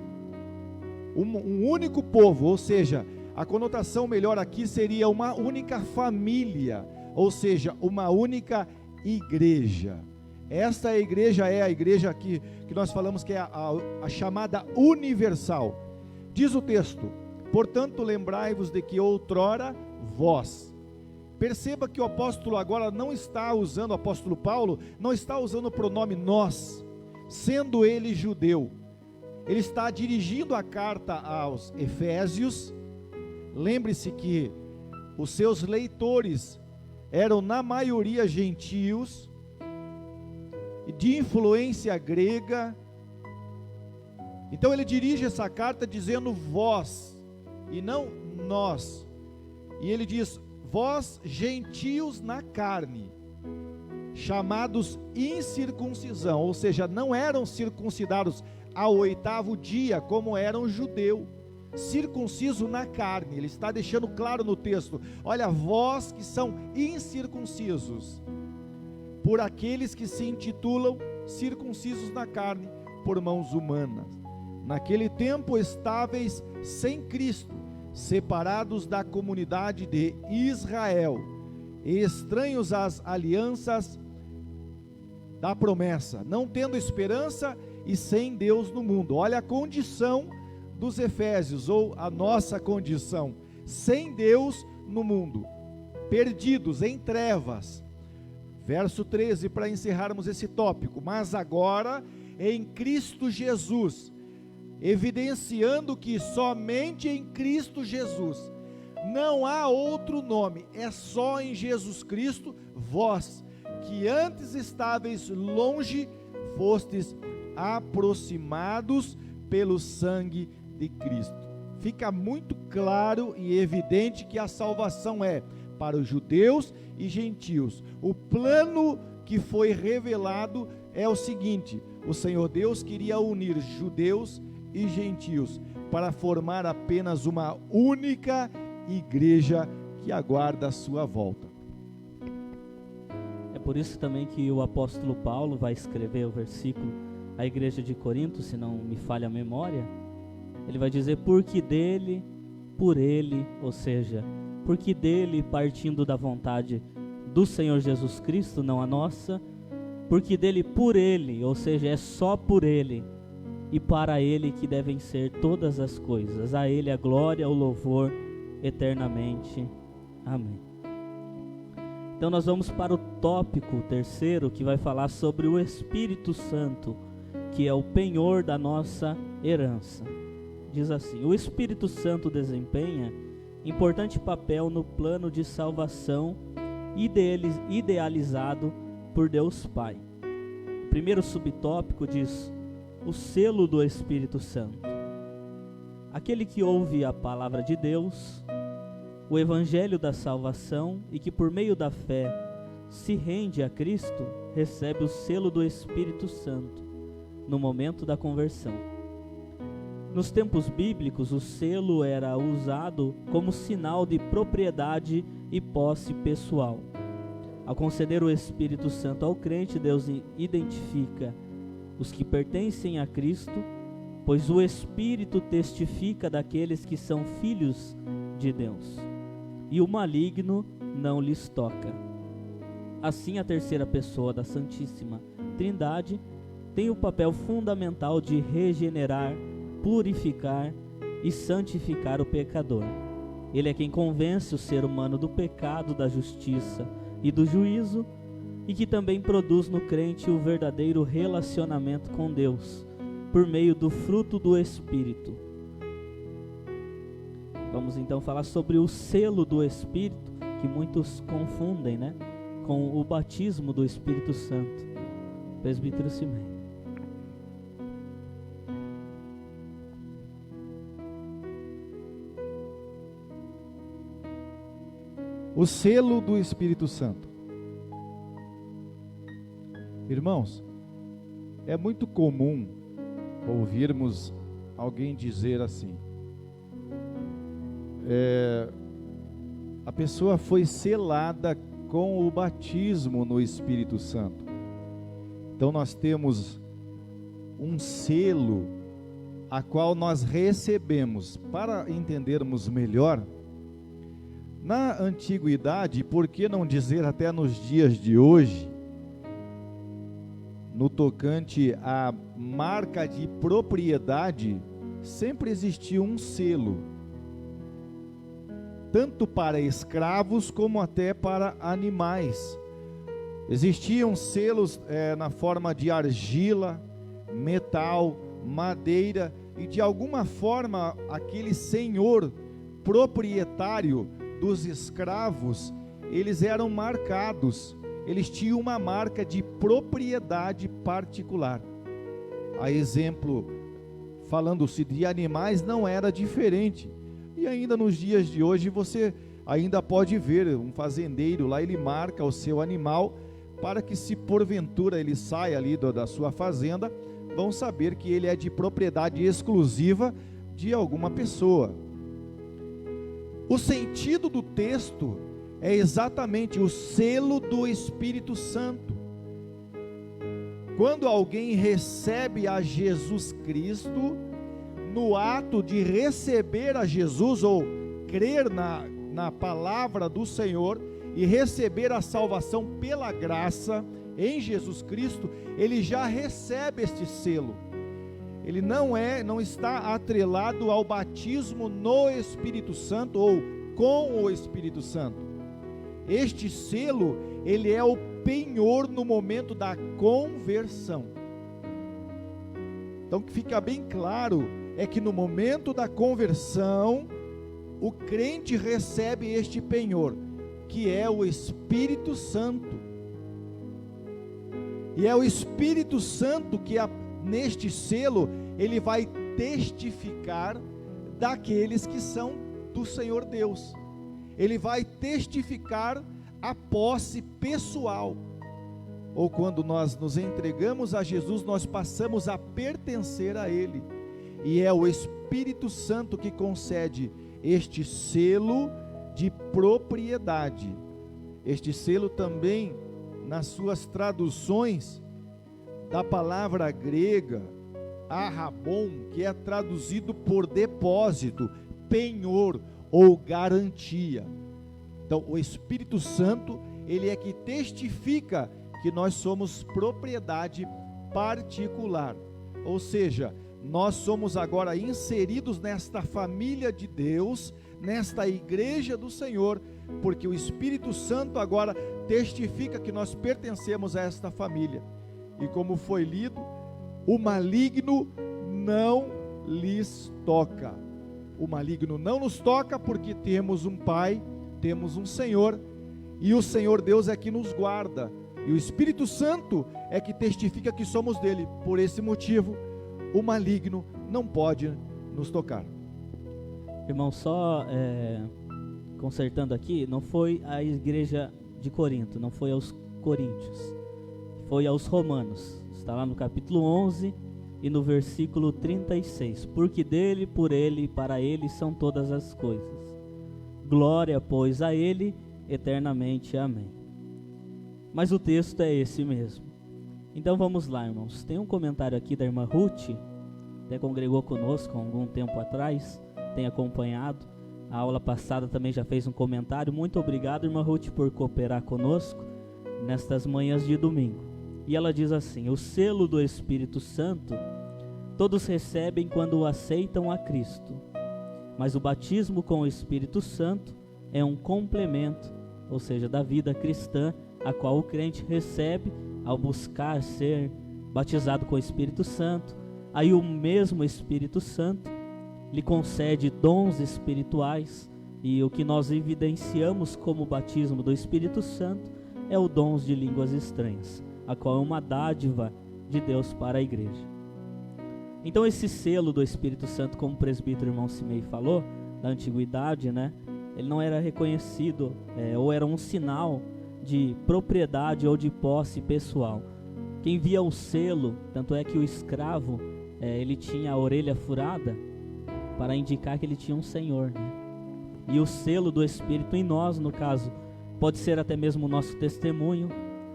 um único povo, ou seja, a conotação melhor aqui seria uma única família, ou seja, uma única igreja. Esta igreja é a igreja que nós falamos que é a chamada universal. Diz o texto: portanto lembrai-vos de que outrora vós. Perceba que o apóstolo agora não está usando, o apóstolo Paulo não está usando o pronome nós, sendo ele judeu. Ele está dirigindo a carta aos Efésios. Lembre-se que os seus leitores eram na maioria gentios, de influência grega. Então ele dirige essa carta dizendo vós, e não nós. E ele diz: vós gentios na carne, chamados incircuncisão, ou seja, não eram circuncidados ao 8º dia, como era um judeu, circunciso na carne. Ele está deixando claro no texto: olha, vós que são incircuncisos, por aqueles que se intitulam circuncisos na carne, por mãos humanas. Naquele tempo estáveis sem Cristo, separados da comunidade de Israel, estranhos às alianças da promessa, não tendo esperança e sem Deus no mundo. Olha a condição dos Efésios, ou a nossa condição, sem Deus no mundo, perdidos em trevas. Verso 13, para encerrarmos esse tópico: mas agora em Cristo Jesus, evidenciando que somente em Cristo Jesus, não há outro nome, é só em Jesus Cristo, vós, que antes estáveis longe, fostes aproximados pelo sangue de Cristo. Fica muito claro e evidente que a salvação é para os judeus e gentios. O plano que foi revelado é o seguinte: o Senhor Deus queria unir judeus e gentios para formar apenas uma única igreja que aguarda a sua volta. É por isso também que o apóstolo Paulo vai escrever o versículo à igreja de Corinto, se não me falha a memória. Ele vai dizer: porque dele, por ele, ou seja, porque dele, partindo da vontade do Senhor Jesus Cristo, não a nossa, porque dele, por ele, ou seja, é só por ele e para ele que devem ser todas as coisas. A ele a glória, o louvor eternamente. Amém. Então nós vamos para o tópico terceiro, que vai falar sobre o Espírito Santo, que é o penhor da nossa herança. Diz assim: o Espírito Santo desempenha importante papel no plano de salvação idealizado por Deus Pai. O primeiro subtópico diz: o selo do Espírito Santo. Aquele que ouve a palavra de Deus, o evangelho da salvação, e que por meio da fé se rende a Cristo, recebe o selo do Espírito Santo no momento da conversão. Nos tempos bíblicos, o selo era usado como sinal de propriedade e posse pessoal. Ao conceder o Espírito Santo ao crente, Deus identifica os que pertencem a Cristo, pois o Espírito testifica daqueles que são filhos de Deus, e o maligno não lhes toca. Assim, a terceira pessoa da Santíssima Trindade tem o papel fundamental de regenerar, purificar e santificar o pecador. Ele é quem convence o ser humano do pecado, da justiça e do juízo, e que também produz no crente o verdadeiro relacionamento com Deus, por meio do fruto do Espírito. Vamos então falar sobre o selo do Espírito, que muitos confundem, com o batismo do Espírito Santo. Presbítero Simei. O selo do Espírito Santo. Irmãos, é muito comum ouvirmos alguém dizer assim: a pessoa foi selada com o batismo no Espírito Santo. Então nós temos um selo a qual nós recebemos. Para entendermos melhor, na antiguidade, por que não dizer até nos dias de hoje, no tocante à marca de propriedade, sempre existiu um selo, tanto para escravos como até para animais. Existiam selos na forma de argila, metal, madeira, e de alguma forma aquele senhor proprietário dos escravos, eles eram marcados. Eles tinham uma marca de propriedade particular. A exemplo, falando-se de animais, não era diferente. E ainda nos dias de hoje, você ainda pode ver um fazendeiro lá, ele marca o seu animal, para que, se porventura ele sai ali da sua fazenda, vão saber que ele é de propriedade exclusiva de alguma pessoa. O sentido do texto é exatamente o selo do Espírito Santo. Quando alguém recebe a Jesus Cristo, no ato de receber a Jesus, ou crer na palavra do Senhor e receber a salvação pela graça em Jesus Cristo, ele já recebe este selo. ele não está atrelado ao batismo no Espírito Santo ou com o Espírito Santo. Este selo, ele é o penhor no momento da conversão. Então, que fica bem claro é que no momento da conversão, o crente recebe este penhor, que é o Espírito Santo. E é o Espírito Santo que neste selo, ele vai testificar daqueles que são do Senhor Deus. Ele vai testificar a posse pessoal. Ou quando nós nos entregamos a Jesus, nós passamos a pertencer a Ele. E é o Espírito Santo que concede este selo de propriedade. Este selo também, nas suas traduções da palavra grega, arrabon, que é traduzido por depósito, penhor ou garantia. Então, o Espírito Santo, ele é que testifica que nós somos propriedade particular. Ou seja, nós somos agora inseridos nesta família de Deus, nesta igreja do Senhor, porque o Espírito Santo agora testifica que nós pertencemos a esta família. E como foi lido, o maligno não lhes toca. O maligno não nos toca porque temos um Pai, temos um Senhor, e o Senhor Deus é que nos guarda, e o Espírito Santo é que testifica que somos dele. Por esse motivo, o maligno não pode nos tocar. Irmão, só consertando aqui, não foi a igreja de Corinto, não foi aos coríntios, foi aos romanos. Está lá no capítulo 11 e no versículo 36. Porque dele, por ele e para ele são todas as coisas. Glória, pois, a ele eternamente. Amém. Mas o texto é esse mesmo. Então vamos lá, irmãos. Tem um comentário aqui da irmã Ruth, até congregou conosco há algum tempo atrás, tem acompanhado. A aula passada também já fez um comentário. Muito obrigado, irmã Ruth, por cooperar conosco nestas manhãs de domingo. E ela diz assim: o selo do Espírito Santo todos recebem quando o aceitam a Cristo, mas o batismo com o Espírito Santo é um complemento, ou seja, da vida cristã, a qual o crente recebe ao buscar ser batizado com o Espírito Santo. Aí o mesmo Espírito Santo lhe concede dons espirituais, e o que nós evidenciamos como batismo do Espírito Santo é o dom de línguas estranhas, a qual é uma dádiva de Deus para a igreja. Então esse selo do Espírito Santo, como o presbítero irmão Simei falou, da antiguidade, né, ele não era reconhecido, ou era um sinal de propriedade ou de posse pessoal. Quem via o selo, tanto é que o escravo, ele tinha a orelha furada para indicar que ele tinha um senhor, né? E o selo do Espírito em nós, no caso, pode ser até mesmo o nosso testemunho,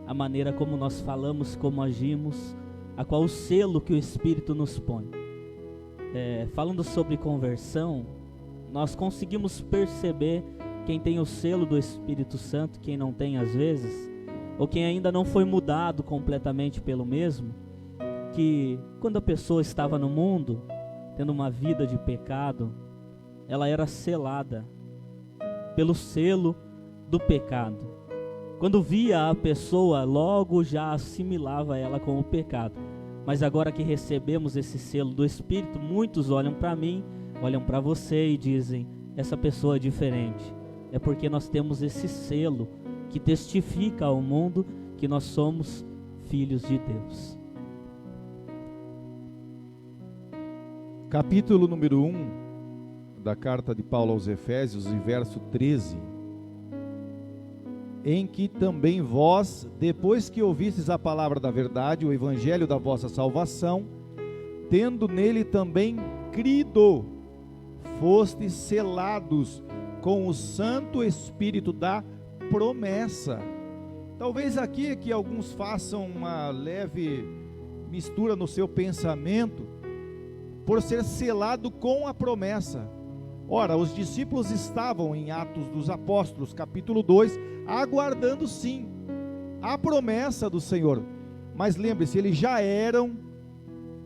a maneira como nós falamos, como agimos, a qual o selo que o Espírito nos põe. Falando sobre conversão, nós conseguimos perceber quem tem o selo do Espírito Santo, quem não tem às vezes, ou quem ainda não foi mudado completamente pelo mesmo, que quando a pessoa estava no mundo, tendo uma vida de pecado, ela era selada pelo selo do pecado. Quando via a pessoa, logo já assimilava ela com o pecado. Mas agora que recebemos esse selo do Espírito, muitos olham para mim, olham para você e dizem: essa pessoa é diferente. É porque nós temos esse selo que testifica ao mundo que nós somos filhos de Deus. Capítulo número 1 da carta de Paulo aos Efésios, em verso 13. Em que também vós, depois que ouvistes a palavra da verdade, o evangelho da vossa salvação, tendo nele também crido, fostes selados com o Santo Espírito da promessa. Talvez aqui que alguns façam uma leve mistura no seu pensamento, por ser selado com a promessa. Ora, os discípulos estavam em Atos dos Apóstolos, capítulo 2, aguardando sim a promessa do Senhor. Mas lembre-se, eles já eram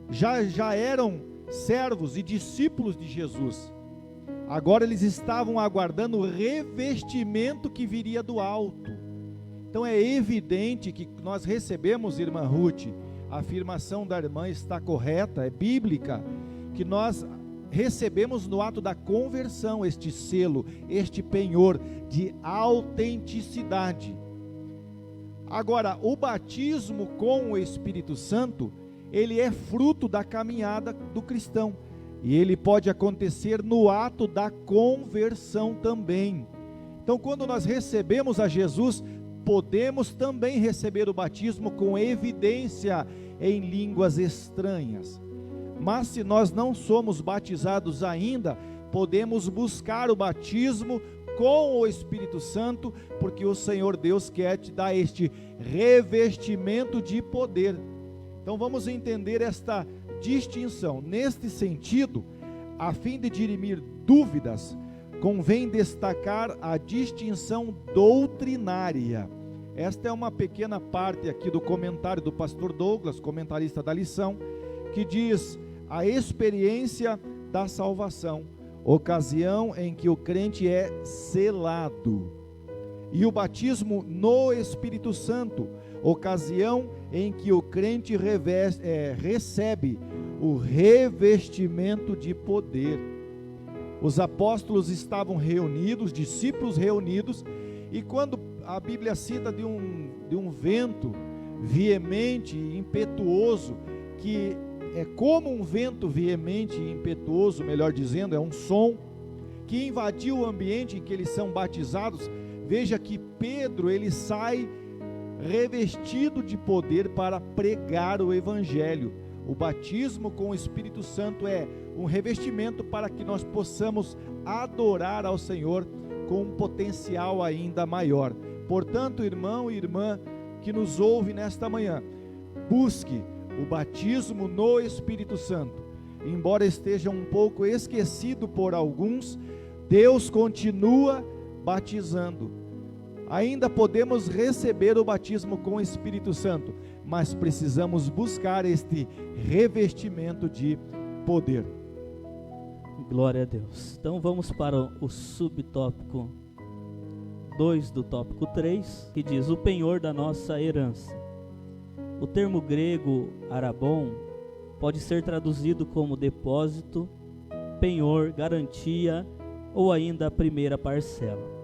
já eram servos e discípulos de Jesus. Agora eles estavam aguardando o revestimento que viria do alto. Então é evidente que nós recebemos, irmã Ruth, a afirmação da irmã está correta, é bíblica, que nós recebemos no ato da conversão este selo, este penhor de autenticidade. Agora, o batismo com o Espírito Santo, ele é fruto da caminhada do cristão, e ele pode acontecer no ato da conversão também. Então, quando nós recebemos a Jesus, podemos também receber o batismo com evidência em línguas estranhas. Mas se nós não somos batizados ainda, podemos buscar o batismo com o Espírito Santo, porque o Senhor Deus quer te dar este revestimento de poder. Então vamos entender esta distinção. Neste sentido, a fim de dirimir dúvidas, convém destacar a distinção doutrinária. Esta é uma pequena parte aqui do comentário do pastor Douglas, comentarista da lição, que diz: a experiência da salvação, ocasião em que o crente é selado, e o batismo no Espírito Santo, ocasião em que o crente recebe o revestimento de poder. Os apóstolos estavam reunidos, discípulos reunidos, e quando a Bíblia cita de um vento veemente e impetuoso, que é como um vento veemente e impetuoso, melhor dizendo, é um som que invadiu o ambiente em que eles são batizados. Veja que Pedro, ele sai revestido de poder para pregar o Evangelho. O batismo com o Espírito Santo é um revestimento para que nós possamos adorar ao Senhor com um potencial ainda maior. Portanto, irmão e irmã que nos ouve nesta manhã, busque o batismo no Espírito Santo. Embora esteja um pouco esquecido por alguns, Deus continua batizando. Ainda podemos receber o batismo com o Espírito Santo, mas precisamos buscar este revestimento de poder. Glória a Deus. Então vamos para o subtópico 2 do tópico 3, que diz: o penhor da nossa herança. O termo grego arabon pode ser traduzido como depósito, penhor, garantia ou ainda a primeira parcela.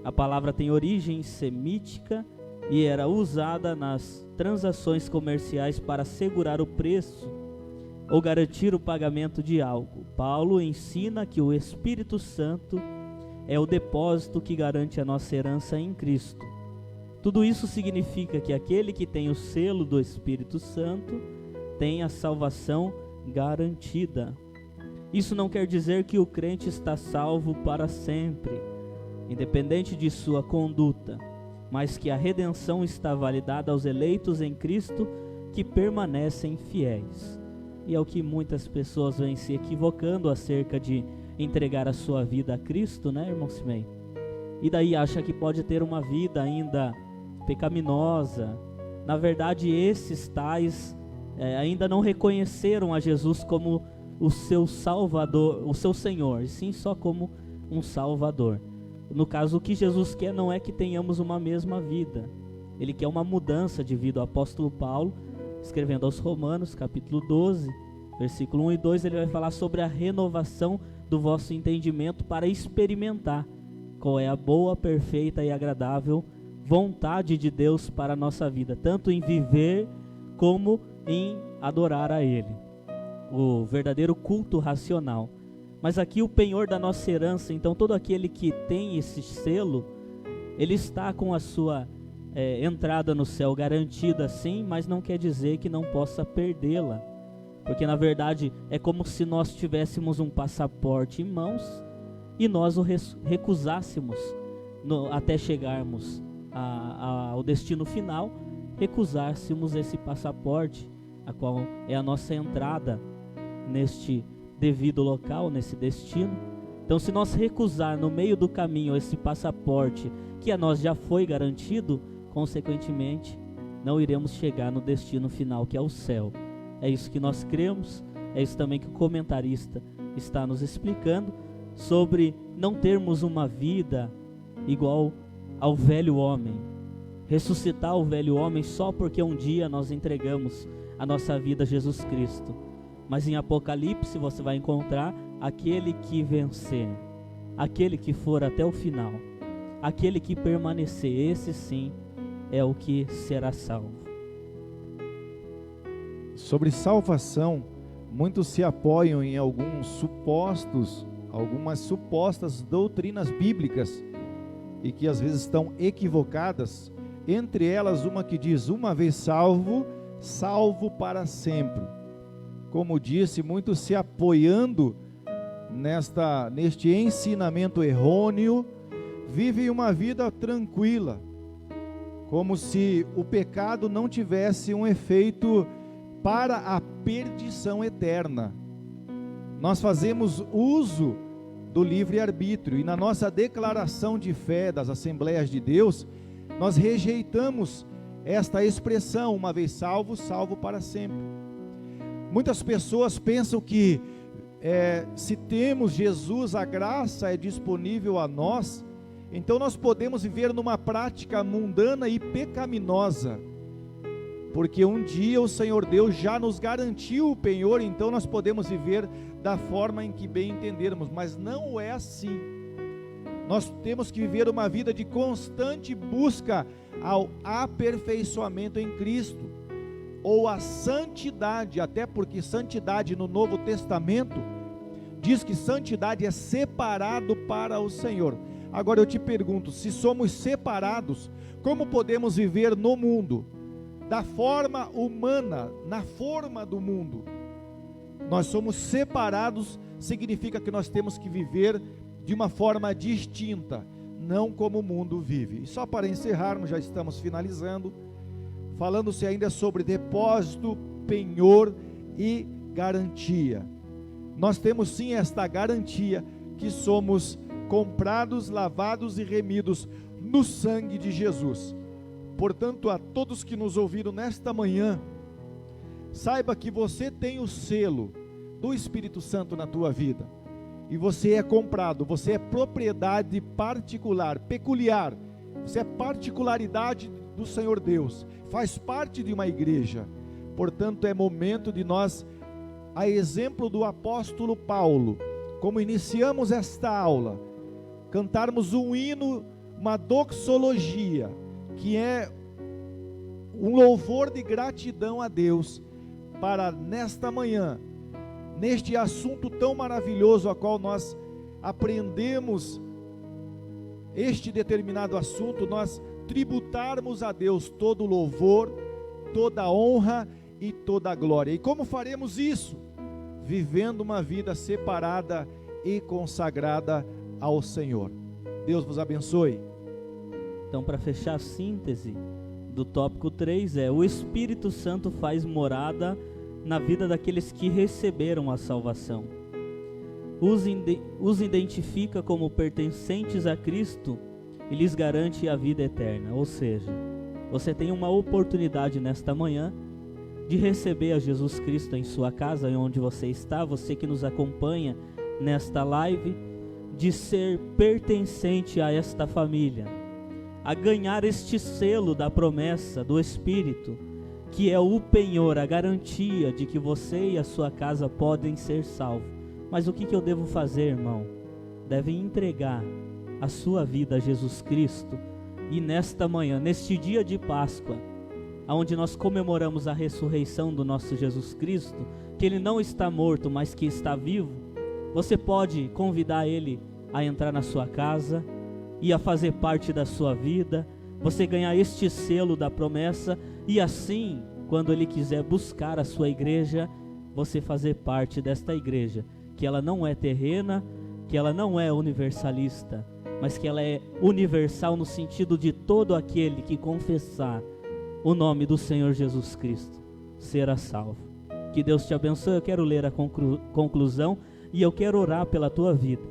A palavra tem origem semítica e era usada nas transações comerciais para assegurar o preço ou garantir o pagamento de algo. Paulo ensina que o Espírito Santo é o depósito que garante a nossa herança em Cristo. Tudo isso significa que aquele que tem o selo do Espírito Santo tem a salvação garantida. Isso não quer dizer que o crente está salvo para sempre, independente de sua conduta, mas que a redenção está validada aos eleitos em Cristo que permanecem fiéis. E é o que muitas pessoas vêm se equivocando acerca de entregar a sua vida a Cristo, né, irmão Simei? E daí acha que pode ter uma vida ainda pecaminosa. Na verdade, esses tais ainda não reconheceram a Jesus como o seu Salvador, o seu Senhor, e sim só como um Salvador. No caso, o que Jesus quer não é que tenhamos uma mesma vida. Ele quer uma mudança de vida. O apóstolo Paulo, escrevendo aos Romanos, capítulo 12, versículo 1 e 2, ele vai falar sobre a renovação do vosso entendimento para experimentar qual é a boa, perfeita e agradável vontade de Deus para a nossa vida, tanto em viver como em adorar a Ele. O verdadeiro culto racional. Mas aqui o penhor da nossa herança, então todo aquele que tem esse selo, ele está com a sua entrada no céu garantida sim, mas não quer dizer que não possa perdê-la. Porque na verdade é como se nós tivéssemos um passaporte em mãos e nós o recusássemos até chegarmos ao destino final, recusássemos esse passaporte, a qual é a nossa entrada neste devido local, nesse destino. Então, se nós recusar no meio do caminho esse passaporte que a nós já foi garantido, consequentemente não iremos chegar no destino final, que é o céu. É isso que nós cremos, é isso também que o comentarista está nos explicando, sobre não termos uma vida igual ao velho homem, ressuscitar o velho homem só porque um dia nós entregamos a nossa vida a Jesus Cristo. Mas em Apocalipse você vai encontrar aquele que vencer, aquele que for até o final, aquele que permanecer, esse sim é o que será salvo. Sobre salvação, muitos se apoiam em algumas supostas doutrinas bíblicas e que às vezes estão equivocadas, entre elas uma que diz: uma vez salvo, salvo para sempre. Como disse, muitos se apoiando neste ensinamento errôneo, vivem uma vida tranquila, como se o pecado não tivesse um efeito para a perdição eterna. Nós fazemos uso do livre-arbítrio e na nossa declaração de fé das Assembleias de Deus, nós rejeitamos esta expressão: uma vez salvo, salvo para sempre. Muitas pessoas pensam que se temos Jesus, a graça é disponível a nós, então nós podemos viver numa prática mundana e pecaminosa, porque um dia o Senhor Deus já nos garantiu o penhor, então nós podemos viver da forma em que bem entendermos, mas não é assim. Nós temos que viver uma vida de constante busca ao aperfeiçoamento em Cristo, ou a santidade, até porque santidade no Novo Testamento diz que santidade é separado para o Senhor. Agora eu te pergunto, se somos separados, como podemos viver no mundo? Da forma humana, na forma do mundo. Nós somos separados, significa que nós temos que viver de uma forma distinta, não como o mundo vive. E só para encerrarmos, já estamos finalizando, falando-se ainda sobre depósito, penhor e garantia. Nós temos sim esta garantia que somos comprados, lavados e remidos no sangue de Jesus. Portanto, a todos que nos ouviram nesta manhã, saiba que você tem o selo do Espírito Santo na tua vida, e você é comprado, você é propriedade particular, peculiar, você é particularidade do Senhor Deus, faz parte de uma igreja. Portanto, é momento de nós, a exemplo do apóstolo Paulo, como iniciamos esta aula, cantarmos um hino, uma doxologia, que é um louvor de gratidão a Deus, para nesta manhã, neste assunto tão maravilhoso a qual nós aprendemos, este determinado assunto, nós tributarmos a Deus todo louvor, toda honra e toda glória. E como faremos isso? Vivendo uma vida separada e consagrada ao Senhor. Deus vos abençoe. Então, para fechar a síntese do tópico 3 o Espírito Santo faz morada na vida daqueles que receberam a salvação. Os identifica como pertencentes a Cristo e lhes garante a vida eterna. Ou seja, você tem uma oportunidade nesta manhã de receber a Jesus Cristo em sua casa, onde você está, você que nos acompanha nesta live, de ser pertencente a esta família, a ganhar este selo da promessa do Espírito, que é o penhor, a garantia de que você e a sua casa podem ser salvos. Mas o que eu devo fazer, irmão? Deve entregar a sua vida a Jesus Cristo, e nesta manhã, neste dia de Páscoa, onde nós comemoramos a ressurreição do nosso Jesus Cristo, que Ele não está morto, mas que está vivo, você pode convidar Ele a entrar na sua casa e a fazer parte da sua vida, você ganhar este selo da promessa, e assim, quando Ele quiser buscar a sua igreja, você fazer parte desta igreja, que ela não é terrena, que ela não é universalista, mas que ela é universal no sentido de todo aquele que confessar o nome do Senhor Jesus Cristo será salvo. Que Deus te abençoe. Eu quero ler a conclusão e eu quero orar pela tua vida.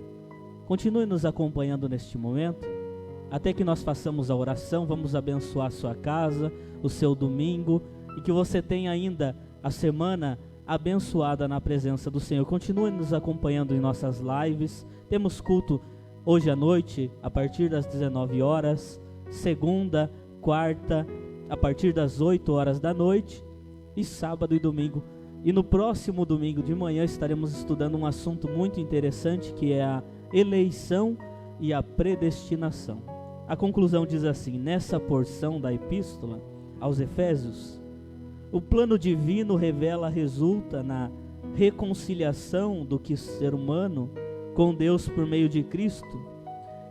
Continue nos acompanhando neste momento, até que nós façamos a oração. Vamos abençoar a sua casa, o seu domingo, e que você tenha ainda a semana abençoada na presença do Senhor. Continue nos acompanhando em nossas lives. Temos culto hoje à noite, a partir das 19 horas, segunda, quarta, a partir das 8 horas da noite, e sábado e domingo. E no próximo domingo de manhã estaremos estudando um assunto muito interessante, que é a eleição e a predestinação. A conclusão diz assim, nessa porção da epístola aos Efésios: o plano divino resulta na reconciliação do que ser humano com Deus por meio de Cristo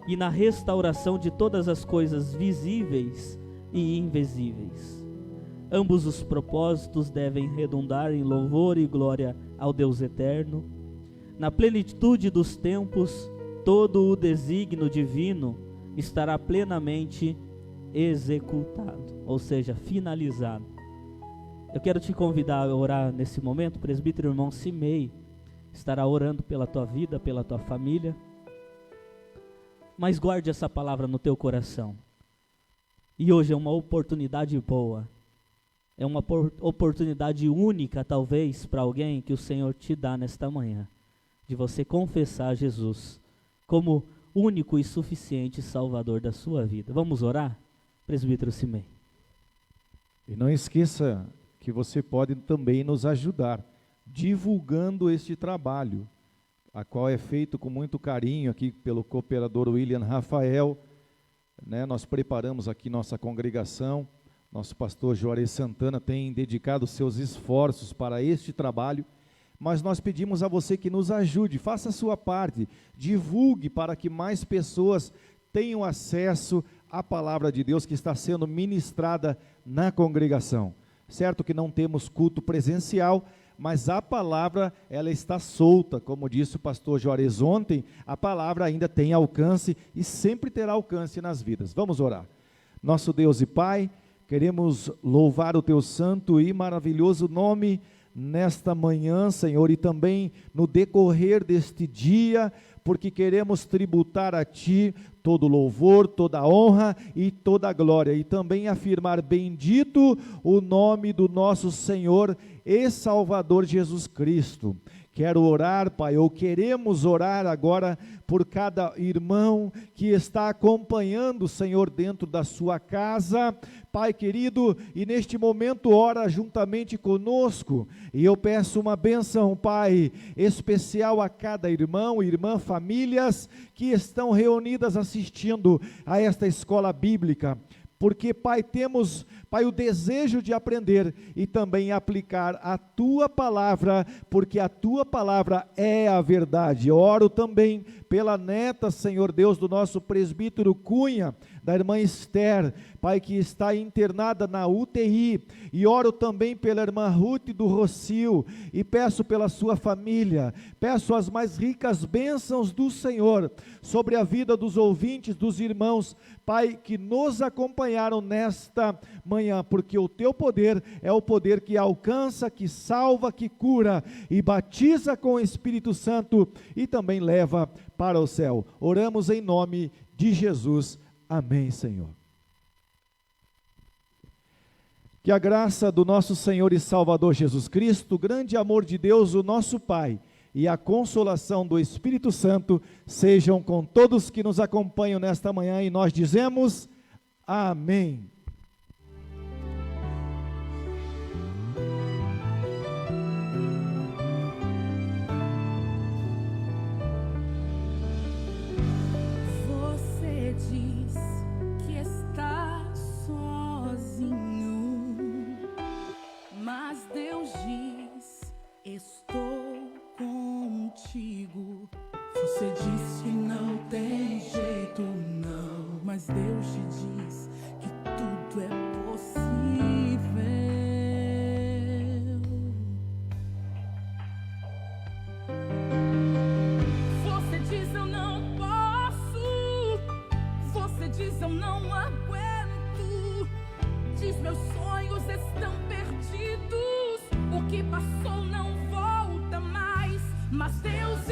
e na restauração de todas as coisas visíveis e invisíveis. Ambos os propósitos devem redundar em louvor e glória ao Deus eterno. Na plenitude dos tempos, todo o desígnio divino estará plenamente executado, ou seja, finalizado. Eu quero te convidar a orar nesse momento. O presbítero irmão Simei estará orando pela tua vida, pela tua família. Mas guarde essa palavra no teu coração. E hoje é uma oportunidade boa. É uma oportunidade única, talvez, para alguém que o Senhor te dá nesta manhã, de você confessar Jesus como único e suficiente Salvador da sua vida. Vamos orar? Presbítero Simei. E não esqueça que você pode também nos ajudar divulgando este trabalho, a qual é feito com muito carinho aqui pelo cooperador William Rafael, né? Nós preparamos aqui nossa congregação, nosso pastor Juarez Santana tem dedicado seus esforços para este trabalho, mas nós pedimos a você que nos ajude, faça a sua parte, divulgue para que mais pessoas tenham acesso à palavra de Deus que está sendo ministrada na congregação. Certo que não temos culto presencial, mas a palavra, ela está solta, como disse o pastor Juarez ontem, a palavra ainda tem alcance e sempre terá alcance nas vidas. Vamos orar. Nosso Deus e Pai, queremos louvar o teu santo e maravilhoso nome nesta manhã, Senhor, e também no decorrer deste dia, porque queremos tributar a Ti todo louvor, toda honra e toda glória, e também afirmar bendito o nome do nosso Senhor e Salvador Jesus Cristo. Quero orar, Pai, ou queremos orar agora por cada irmão que está acompanhando o Senhor dentro da sua casa, Pai querido, e neste momento ora juntamente conosco, e eu peço uma bênção, Pai, especial a cada irmão, irmã, famílias que estão reunidas assistindo a esta escola bíblica, porque, Pai, temos, Pai, o desejo de aprender e também aplicar a Tua palavra, porque a Tua palavra é a verdade. Oro também pela neta, Senhor Deus, do nosso presbítero Cunha, da irmã Esther, Pai, que está internada na UTI, e oro também pela irmã Ruth do Rocio, e peço pela sua família, peço as mais ricas bênçãos do Senhor, sobre a vida dos ouvintes, dos irmãos, Pai, que nos acompanharam nesta manhã, porque o Teu poder é o poder que alcança, que salva, que cura, e batiza com o Espírito Santo, e também leva para o céu. Oramos em nome de Jesus. Amém, Senhor. Que a graça do nosso Senhor e Salvador Jesus Cristo, o grande amor de Deus, o nosso Pai, e a consolação do Espírito Santo sejam com todos que nos acompanham nesta manhã, e nós dizemos amém. Você diz que está sozinho, mas Deus diz: estou contigo. Você diz que não tem jeito, não, mas Deus te diz que tudo é possível. Você diz: eu não posso. Você diz: eu não aguento. Diz: meus sonhos estão perdidos. O que passou não volta mais. Mas Deus